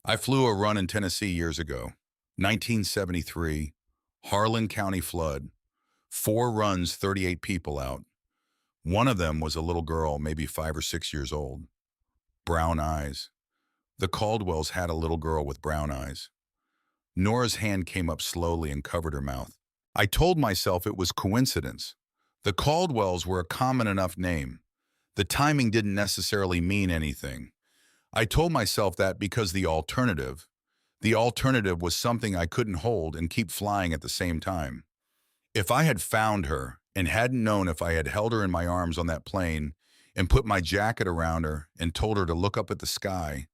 I flew a run in Tennessee years ago. 1973, Harlan County flood. 4 runs, 38 people out. One of them was a little girl, maybe 5 or 6 years old. Brown eyes. The Caldwells had a little girl with brown eyes. Nora's hand came up slowly and covered her mouth. I told myself it was coincidence. The Caldwells were a common enough name. The timing didn't necessarily mean anything. I told myself that because the alternative was something I couldn't hold and keep flying at the same time. If I had found her and hadn't known if I had held her in my arms on that plane and put my jacket around her and told her to look up at the sky,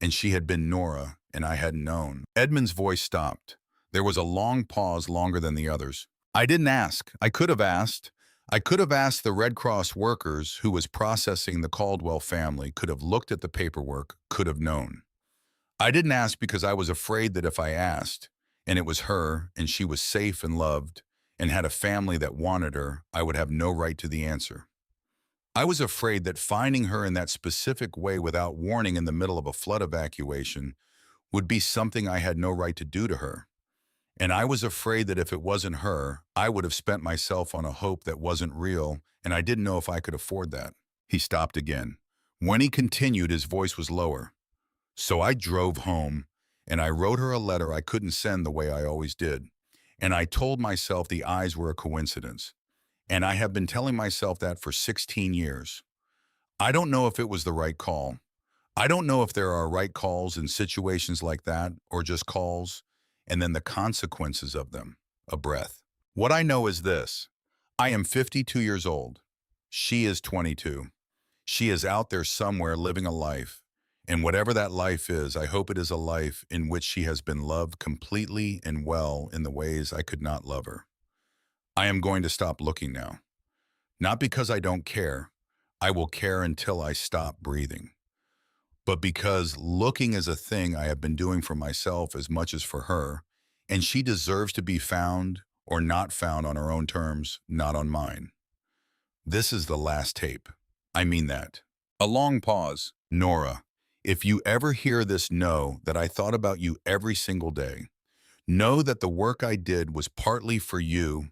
and she had been Nora and I hadn't known. Edmund's voice stopped. There was a long pause, longer than the others. I didn't ask. I could have asked. I could have asked the Red Cross workers who was processing the Caldwell family, could have looked at the paperwork, could have known. I didn't ask because I was afraid that if I asked, and it was her, and she was safe and loved, and had a family that wanted her, I would have no right to the answer. I was afraid that finding her in that specific way without warning in the middle of a flood evacuation would be something I had no right to do to her. And I was afraid that if it wasn't her, I would have spent myself on a hope that wasn't real, and I didn't know if I could afford that. He stopped again. When he continued, his voice was lower. So I drove home, and I wrote her a letter I couldn't send the way I always did. And I told myself the eyes were a coincidence. And I have been telling myself that for 16 years. I don't know if it was the right call. I don't know if there are right calls in situations like that, or just calls, and then the consequences of them, a breath. What I know is this. I am 52 years old. She is 22. She is out there somewhere living a life. And whatever that life is, I hope it is a life in which she has been loved completely and well in the ways I could not love her. I am going to stop looking now. Not because I don't care. I will care until I stop breathing. But because looking is a thing I have been doing for myself as much as for her, and she deserves to be found or not found on her own terms, not on mine. This is the last tape. I mean that. A long pause. Nora, if you ever hear this, know that I thought about you every single day. Know that the work I did was partly for you,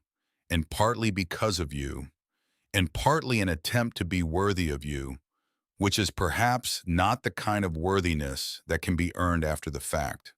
and partly because of you, and partly an attempt to be worthy of you, which is perhaps not the kind of worthiness that can be earned after the fact.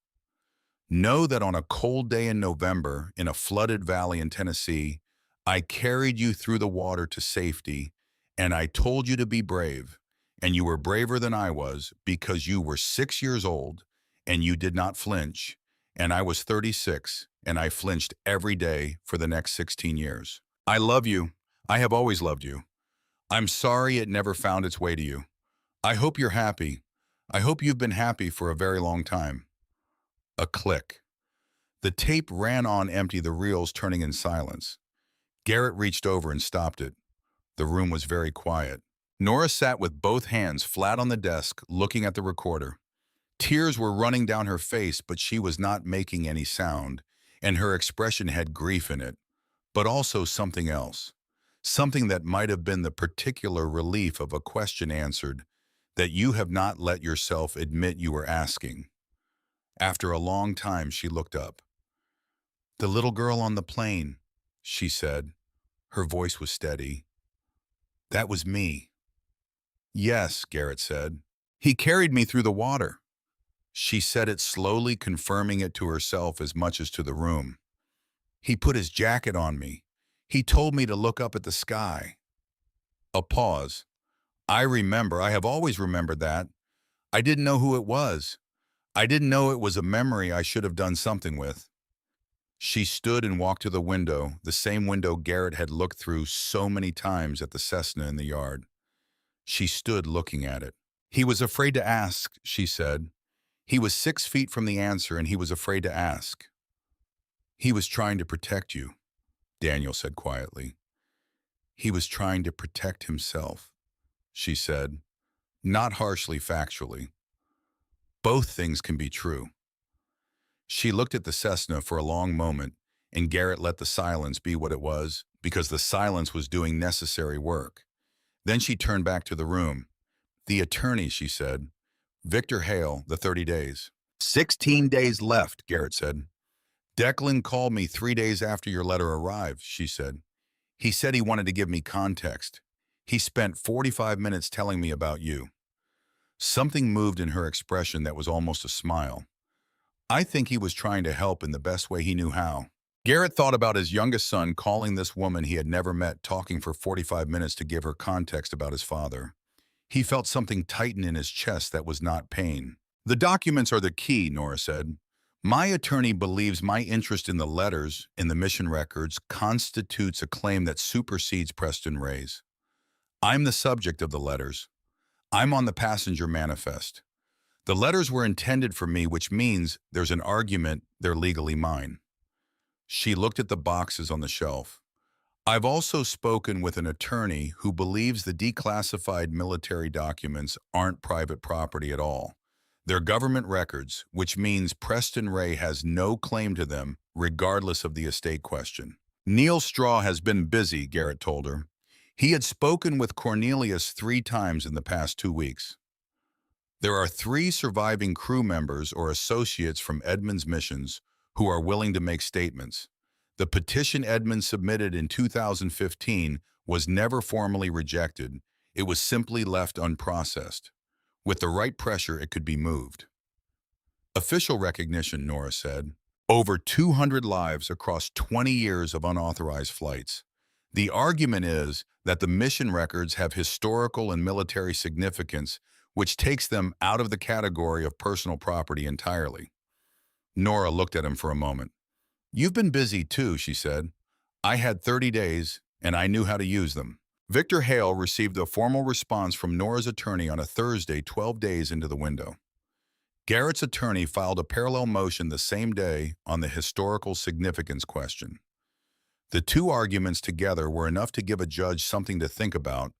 Know that on a cold day in November in a flooded valley in Tennessee, I carried you through the water to safety, and I told you to be brave, and you were braver than I was because you were 6 years old, and you did not flinch, and I was 36, and I flinched every day for the next 16 years. I love you. I have always loved you. I'm sorry it never found its way to you. I hope you're happy. I hope you've been happy for a very long time. A click. The tape ran on empty, the reels turning in silence. Garrett reached over and stopped it. The room was very quiet. Nora sat with both hands flat on the desk, looking at the recorder. Tears were running down her face, but she was not making any sound, and her expression had grief in it, but also something else. Something that might have been the particular relief of a question answered that you have not let yourself admit you were asking. After a long time, she looked up. "The little girl on the plane," she said. Her voice was steady. "That was me." "Yes," Garrett said. "He carried me through the water." She said it slowly, confirming it to herself as much as to the room. He put his jacket on me. He told me to look up at the sky. A pause. I remember. I have always remembered that. I didn't know who it was. I didn't know it was a memory I should have done something with. She stood and walked to the window, the same window Garrett had looked through so many times at the Cessna in the yard. She stood looking at it. He was afraid to ask, she said. He was 6 feet from the answer, and he was afraid to ask. He was trying to protect you, Daniel said quietly. He was trying to protect himself, she said, not harshly, factually. Both things can be true. She looked at the Cessna for a long moment, and Garrett let the silence be what it was, because the silence was doing necessary work. Then she turned back to the room. The attorney, she said. Victor Hale, the 30 days. 16 days left, Garrett said. Declan called me 3 days after your letter arrived, she said. He said he wanted to give me context. He spent 45 minutes telling me about you. Something moved in her expression that was almost a smile. I think he was trying to help in the best way he knew how. Garrett thought about his youngest son calling this woman he had never met, talking for 45 minutes to give her context about his father. He felt something tighten in his chest that was not pain. The documents are the key, Nora said. My attorney believes my interest in the letters, in the mission records, constitutes a claim that supersedes Preston Ray's. I'm the subject of the letters. I'm on the passenger manifest. The letters were intended for me, which means there's an argument they're legally mine. She looked at the boxes on the shelf. I've also spoken with an attorney who believes the declassified military documents aren't private property at all. They're government records, which means Preston Ray has no claim to them, regardless of the estate question. Neil Straw has been busy, Garrett told her. He had spoken with Cornelius 3 times in the past 2 weeks. There are 3 surviving crew members or associates from Edmunds missions who are willing to make statements. The petition Edmunds submitted in 2015 was never formally rejected. It was simply left unprocessed. With the right pressure, it could be moved. Official recognition, Nora said. Over 200 lives across 20 years of unauthorized flights. The argument is that the mission records have historical and military significance, which takes them out of the category of personal property entirely. Nora looked at him for a moment. You've been busy too, she said. I had 30 days, and I knew how to use them. Victor Hale received a formal response from Nora's attorney on a Thursday 12 days into the window. Garrett's attorney filed a parallel motion the same day on the historical significance question. The 2 arguments together were enough to give a judge something to think about,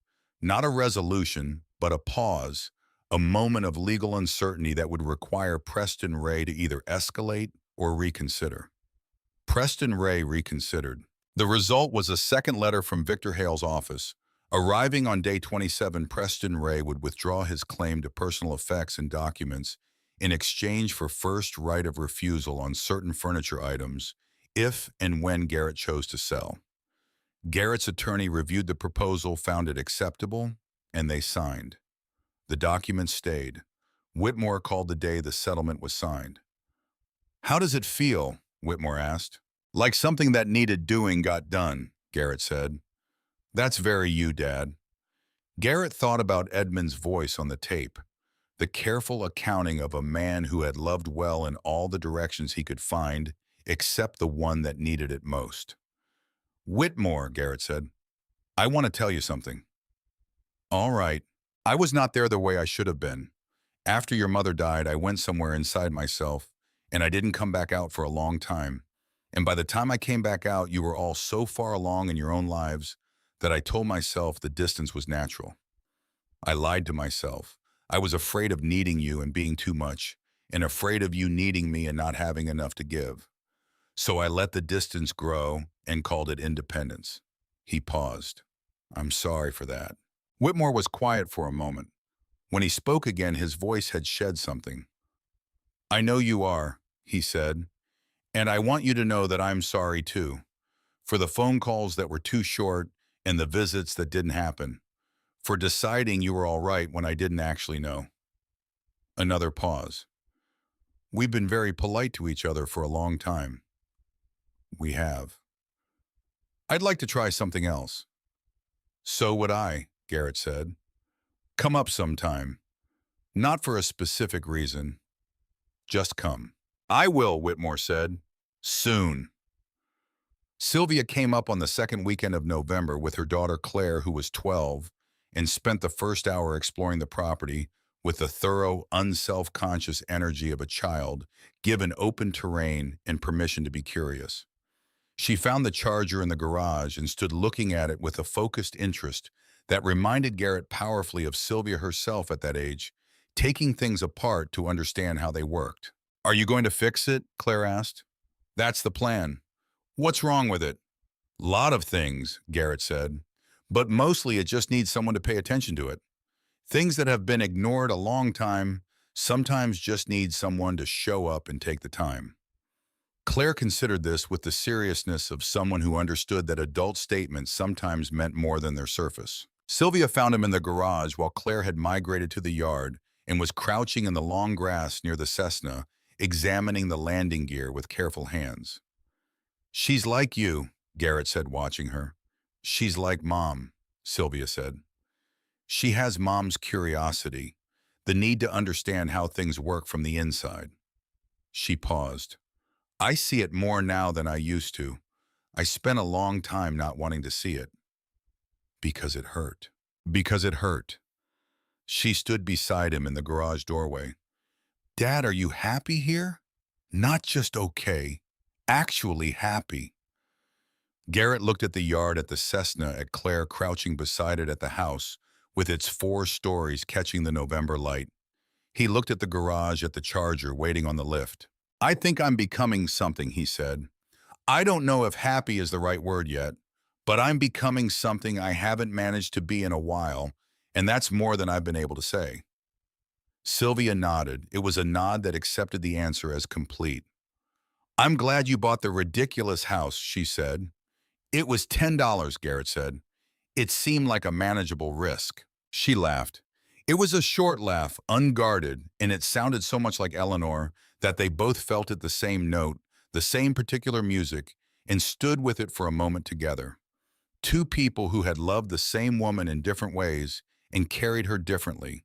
not a resolution, but a pause, a moment of legal uncertainty that would require Preston Ray to either escalate or reconsider. Preston Ray reconsidered. The result was a second letter from Victor Hale's office. Arriving on day 27, Preston Ray would withdraw his claim to personal effects and documents in exchange for first right of refusal on certain furniture items if and when Garrett chose to sell. Garrett's attorney reviewed the proposal, found it acceptable, and they signed. The documents stayed. Whitmore called the day the settlement was signed. How does it feel? Whitmore asked. Like something that needed doing got done, Garrett said. That's very you, Dad. Garrett thought about Edmund's voice on the tape, the careful accounting of a man who had loved well in all the directions he could find, except the one that needed it most. Whitmore, Garrett said, I want to tell you something. All right. I was not there the way I should have been. After your mother died, I went somewhere inside myself, and I didn't come back out for a long time. And by the time I came back out, you were all so far along in your own lives that I told myself the distance was natural. I lied to myself. I was afraid of needing you and being too much, and afraid of you needing me and not having enough to give. So I let the distance grow and called it independence. He paused. I'm sorry for that. Whitmore was quiet for a moment. When he spoke again, his voice had shed something. I know you are, he said, and I want you to know that I'm sorry too, for the phone calls that were too short and the visits that didn't happen, for deciding you were all right when I didn't actually know. Another pause. We've been very polite to each other for a long time. We have. I'd like to try something else. So would I, Garrett said. Come up sometime. Not for a specific reason. Just come. I will, Whitmore said. Soon. Sylvia came up on the second weekend of November with her daughter Claire, who was 12, and spent the first hour exploring the property with the thorough, unself-conscious energy of a child, given open terrain and permission to be curious. She found the Charger in the garage and stood looking at it with a focused interest that reminded Garrett powerfully of Sylvia herself at that age, taking things apart to understand how they worked. Are you going to fix it? Claire asked. That's the plan. What's wrong with it? Lot of things, Garrett said, but mostly it just needs someone to pay attention to it. Things that have been ignored a long time sometimes just need someone to show up and take the time. Claire considered this with the seriousness of someone who understood that adult statements sometimes meant more than their surface. Sylvia found him in the garage while Claire had migrated to the yard and was crouching in the long grass near the Cessna, examining the landing gear with careful hands. She's like you, Garrett said, watching her. She's like Mom, Sylvia said. She has Mom's curiosity, the need to understand how things work from the inside. She paused. I see it more now than I used to. I spent a long time not wanting to see it. Because it hurt. Because it hurt. She stood beside him in the garage doorway. Dad, are you happy here? Not just okay. Actually happy. Garrett looked at the yard at the Cessna at Claire crouching beside it at the house, with its 4 stories catching the November light. He looked at the garage at the Charger waiting on the lift. I think I'm becoming something, he said. I don't know if happy is the right word yet, but I'm becoming something I haven't managed to be in a while, and that's more than I've been able to say. Sylvia nodded. It was a nod that accepted the answer as complete. I'm glad you bought the ridiculous house, she said. It was $10, Garrett said. It seemed like a manageable risk. She laughed. It was a short laugh, unguarded, and it sounded so much like Eleanor that they both felt it the same note, the same particular music, and stood with it for a moment together. Two people who had loved the same woman in different ways and carried her differently.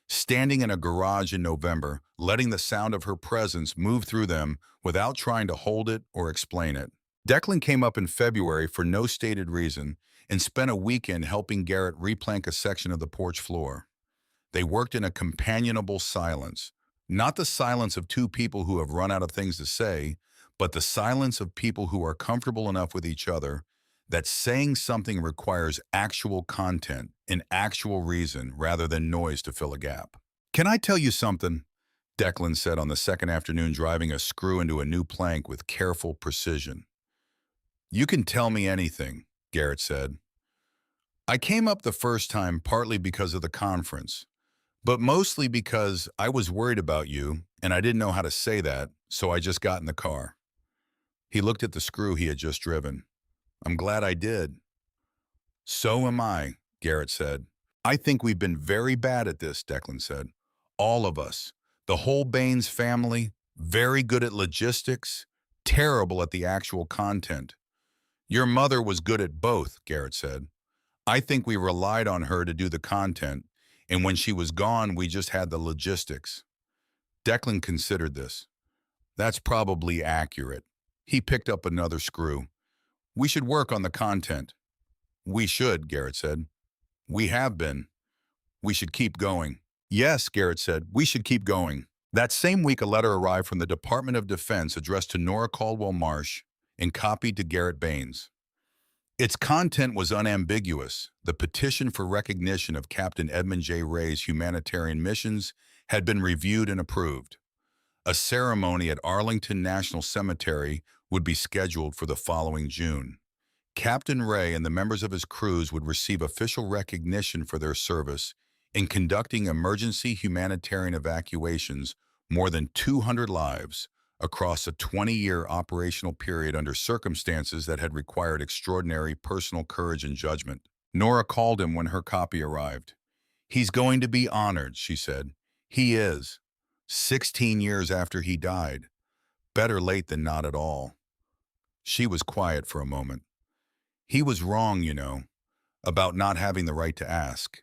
Standing in a garage in November, letting the sound of her presence move through them without trying to hold it or explain it. Declan came up in February for no stated reason and spent a weekend helping Garrett replank a section of the porch floor. They worked in a companionable silence, not the silence of two people who have run out of things to say, but the silence of people who are comfortable enough with each other that saying something requires actual content, an actual reason, rather than noise to fill a gap. Can I tell you something? Declan said on the second afternoon, driving a screw into a new plank with careful precision. You can tell me anything, Garrett said. I came up the first time partly because of the conference, but mostly because I was worried about you, and I didn't know how to say that, so I just got in the car. He looked at the screw he had just driven. I'm glad I did. So am I, Garrett said. I think we've been very bad at this, Declan said. All of us. The whole Baines family, very good at logistics, terrible at the actual content. Your mother was good at both, Garrett said. I think we relied on her to do the content, and when she was gone, we just had the logistics. Declan considered this. That's probably accurate. He picked up another screw. We should work on the content. We should, Garrett said. We have been. We should keep going. Yes, Garrett said, we should keep going. That same week, a letter arrived from the Department of Defense addressed to Nora Caldwell Marsh and copied to Garrett Baines. Its content was unambiguous. The petition for recognition of Captain Edmund J. Ray's humanitarian missions had been reviewed and approved. A ceremony at Arlington National Cemetery would be scheduled for the following June. Captain Ray and the members of his crews would receive official recognition for their service in conducting emergency humanitarian evacuations more than 200 lives across a 20-year operational period under circumstances that had required extraordinary personal courage and judgment. Nora called him when her copy arrived. He's going to be honored, she said. He is. 16 years after he died. Better late than not at all. She was quiet for a moment. He was wrong, about not having the right to ask.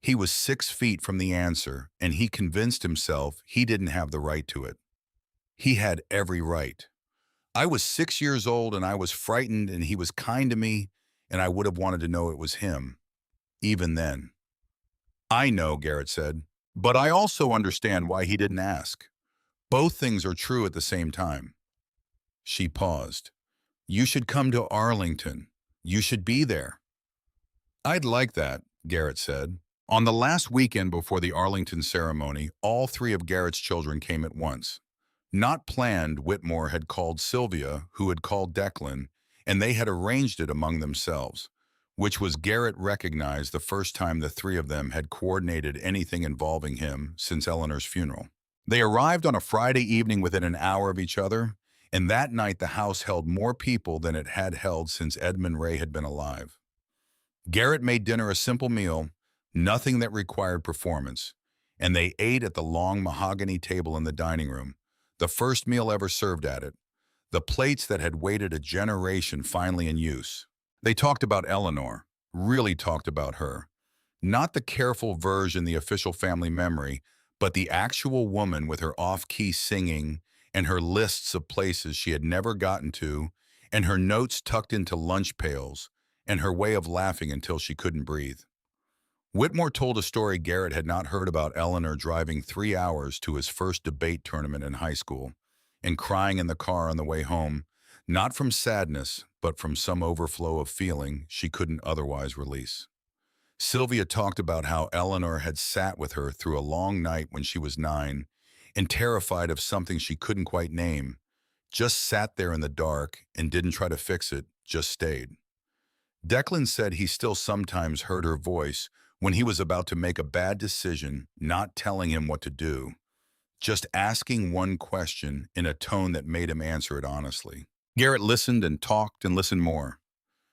He was 6 feet from the answer, and he convinced himself he didn't have the right to it. He had every right. I was 6 years old and I was frightened and he was kind to me and I would have wanted to know it was him, even then. I know, Garrett said, but I also understand why he didn't ask. Both things are true at the same time. She paused. You should come to Arlington. You should be there. I'd like that, Garrett said. On the last weekend before the Arlington ceremony, all three of Garrett's children came at once. Not planned, Whitmore had called Sylvia, who had called Declan, and they had arranged it among themselves, which was Garrett recognized the first time the three of them had coordinated anything involving him since Eleanor's funeral. They arrived on a Friday evening within an hour of each other, and that night the house held more people than it had held since Edmund Ray had been alive. Garrett made dinner a simple meal, nothing that required performance, and they ate at the long mahogany table in the dining room, the first meal ever served at it, the plates that had waited a generation finally in use. They talked about Eleanor, really talked about her. Not the careful version the official family memory, but the actual woman with her off-key singing and her lists of places she had never gotten to, and her notes tucked into lunch pails, and her way of laughing until she couldn't breathe. Whitmore told a story Garrett had not heard about Eleanor driving 3 hours to his first debate tournament in high school and crying in the car on the way home, not from sadness, but from some overflow of feeling she couldn't otherwise release. Sylvia talked about how Eleanor had sat with her through a long night when she was 9 and terrified of something she couldn't quite name, just sat there in the dark and didn't try to fix it, just stayed. Declan said he still sometimes heard her voice when he was about to make a bad decision, not telling him what to do, just asking one question in a tone that made him answer it honestly. Garrett listened and talked and listened more.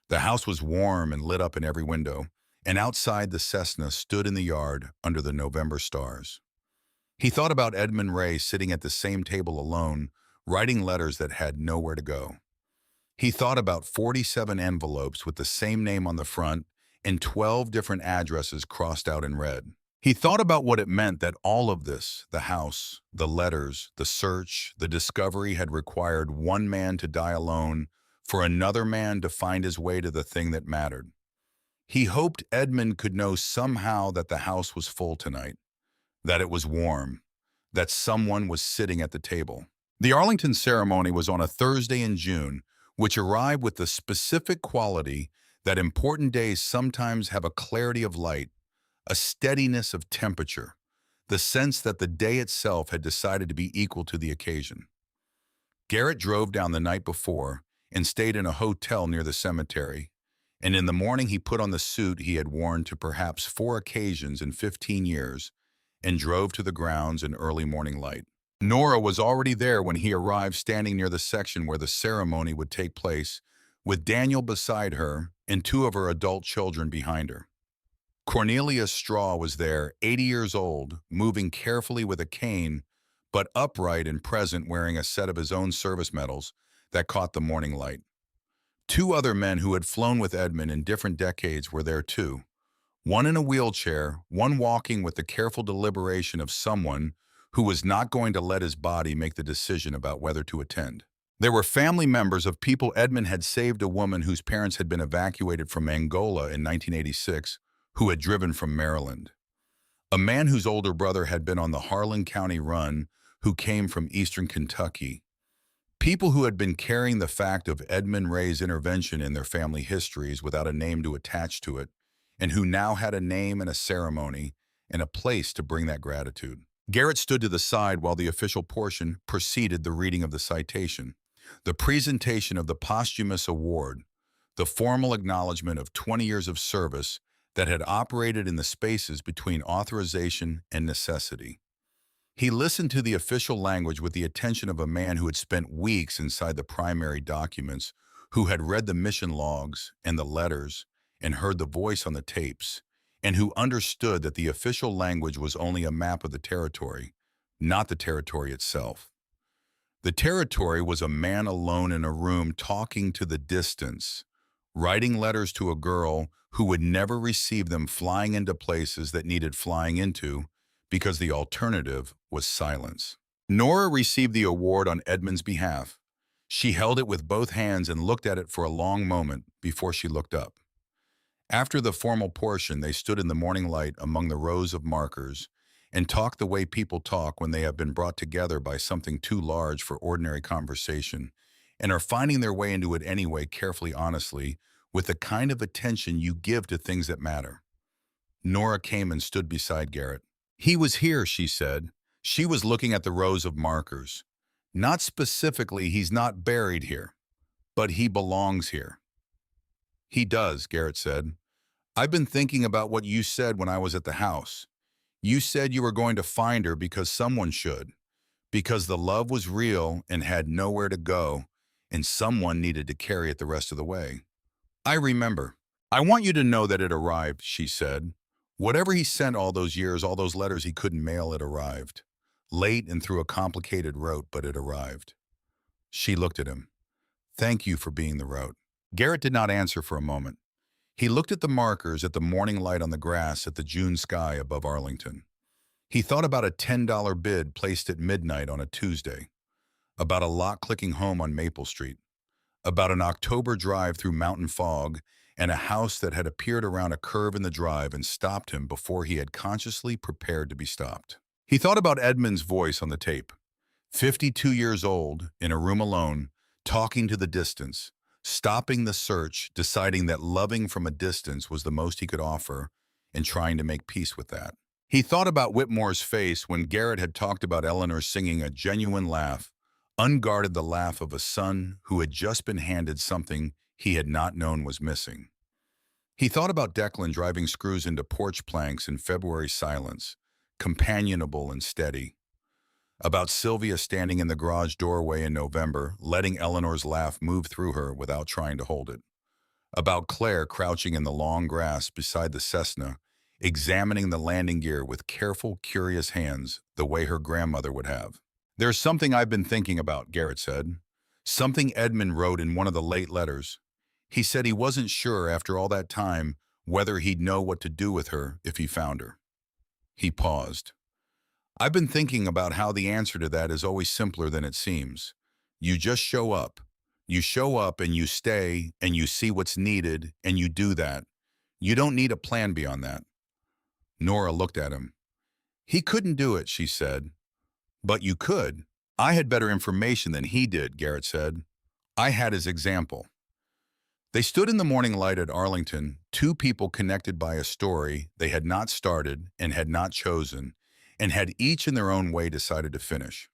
The house was warm and lit up in every window, and outside the Cessna stood in the yard under the November stars. He thought about Edmund Ray sitting at the same table alone, writing letters that had nowhere to go. He thought about 47 envelopes with the same name on the front and 12 different addresses crossed out in red. He thought about what it meant that all of this, the house, the letters, the search, the discovery had required one man to die alone for another man to find his way to the thing that mattered. He hoped Edmund could know somehow that the house was full tonight, that it was warm, that someone was sitting at the table. The Arlington ceremony was on a Thursday in June, which arrived with the specific quality that important days sometimes have: a clarity of light, a steadiness of temperature, the sense that the day itself had decided to be equal to the occasion. Garrett drove down the night before and stayed in a hotel near the cemetery, and in the morning he put on the suit he had worn to perhaps 4 occasions in 15 years and drove to the grounds in early morning light. Nora was already there when he arrived, standing near the section where the ceremony would take place, with Daniel beside her and 2 of her adult children behind her. Cornelia Straw was there, 80 years old, moving carefully with a cane, but upright and present, wearing a set of his own service medals that caught the morning light. 2 other men who had flown with Edmund in different decades were there too, one in a wheelchair, one walking with the careful deliberation of someone who was not going to let his body make the decision about whether to attend. There were family members of people. Edmund had saved a woman whose parents had been evacuated from Angola in 1986, who had driven from Maryland. A man whose older brother had been on the Harlan County run, who came from eastern Kentucky. People who had been carrying the fact of Edmund Ray's intervention in their family histories without a name to attach to it, and who now had a name and a ceremony and a place to bring that gratitude. Garrett stood to the side while the official portion preceded the reading of the citation, the presentation of the posthumous award, the formal acknowledgement of 20 years of service that had operated in the spaces between authorization and necessity. He listened to the official language with the attention of a man who had spent weeks inside the primary documents, who had read the mission logs and the letters and heard the voice on the tapes, and who understood that the official language was only a map of the territory, not the territory itself. The territory was a man alone in a room talking to the distance, writing letters to a girl who would never receive them, flying into places that needed flying into because the alternative was silence. Nora received the award on Edmund's behalf. She held it with both hands and looked at it for a long moment before she looked up. After the formal portion, they stood in the morning light among the rows of markers and talked the way people talk when they have been brought together by something too large for ordinary conversation and are finding their way into it anyway, carefully, honestly, with the kind of attention you give to things that matter. Nora came and stood beside Garrett. He was here, she said. She was looking at the rows of markers. Not specifically, he's not buried here, but he belongs here. He does, Garrett said. I've been thinking about what you said when I was at the house. You said you were going to find her because someone should, because the love was real and had nowhere to go, and someone needed to carry it the rest of the way. I remember. I want you to know that it arrived, she said. Whatever he sent all those years, all those letters he couldn't mail, it arrived. Late and through a complicated route, but it arrived. She looked at him. Thank you for being the route. Garrett did not answer for a moment. He looked at the markers, at the morning light on the grass, at the June sky above Arlington. He thought about a $10 bid placed at midnight on a Tuesday, about a lock clicking home on Maple Street, about an October drive through mountain fog, and a house that had appeared around a curve in the drive and stopped him before he had consciously prepared to be stopped. He thought about Edmund's voice on the tape, 52 years old, in a room alone, talking to the distance, stopping the search, deciding that loving from a distance was the most he could offer, and trying to make peace with that. He thought about Whitmore's face when Garrett had talked about Eleanor singing a genuine laugh, unguarded the laugh of a son who had just been handed something he had not known was missing. He thought about Declan driving screws into porch planks in February silence, companionable and steady. About Sylvia standing in the garage doorway in November, letting Eleanor's laugh move through her without trying to hold it. About Claire crouching in the long grass beside the Cessna, examining the landing gear with careful, curious hands, the way her grandmother would have. There's something I've been thinking about, Garrett said. Something Edmund wrote in one of the late letters. He said he wasn't sure after all that time whether he'd know what to do with her if he found her. He paused. I've been thinking about how the answer to that is always simpler than it seems. You just show up. You show up and you stay and you see what's needed and you do that. You don't need a plan beyond that. Nora looked at him. He couldn't do it, she said. But you could. I had better information than he did, Garrett said. I had his example. They stood in the morning light at Arlington, two people connected by a story they had not started and had not chosen, and had each in their own way decided to finish.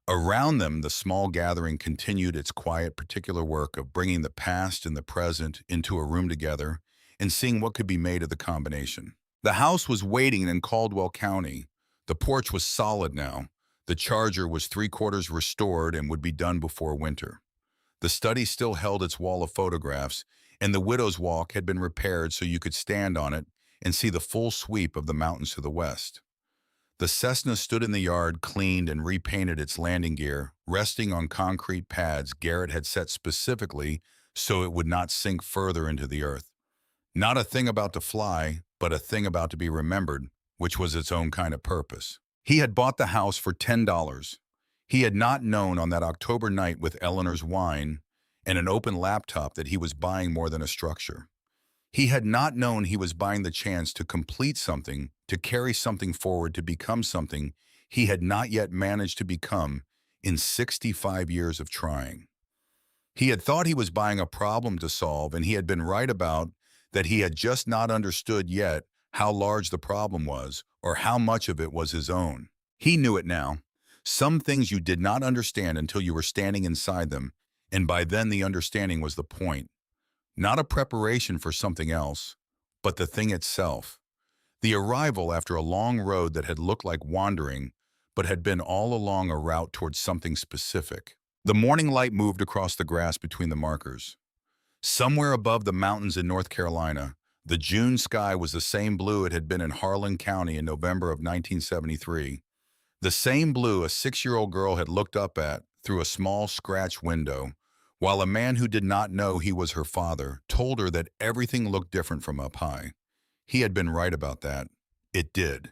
Around them, the small gathering continued its quiet, particular work of bringing the past and the present into a room together and seeing what could be made of the combination. The house was waiting in Caldwell County. The porch was solid now. The charger was 3/4 restored and would be done before winter. The study still held its wall of photographs, and the widow's walk had been repaired so you could stand on it and see the full sweep of the mountains to the west. The Cessna stood in the yard, cleaned and repainted its landing gear, resting on concrete pads Garrett had set specifically so it would not sink further into the earth. Not a thing about to fly, but a thing about to be remembered, which was its own kind of purpose. He had bought the house for $10. He had not known on that October night with Eleanor's wine and an open laptop that he was buying more than a structure. He had not known he was buying the chance to complete something, to carry something forward, to become something he had not yet managed to become in 65 years of trying. He had thought he was buying a problem to solve, and he had been right about that. He had just not understood yet how large the problem was or how much of it was his own. He knew it now. Some things you did not understand until you were standing inside them, and by then the understanding was the point. Not a preparation for something else, but the thing itself. The arrival after a long road that had looked like wandering, but had been all along a route towards something specific. The morning light moved across the grass between the markers. Somewhere above the mountains in North Carolina, the June sky was the same blue it had been in Harlan County in November of 1973. The same blue a 6-year-old girl had looked up at through a small scratch window, while a man who did not know he was her father told her that everything looked different from up high. He had been right about that. It did.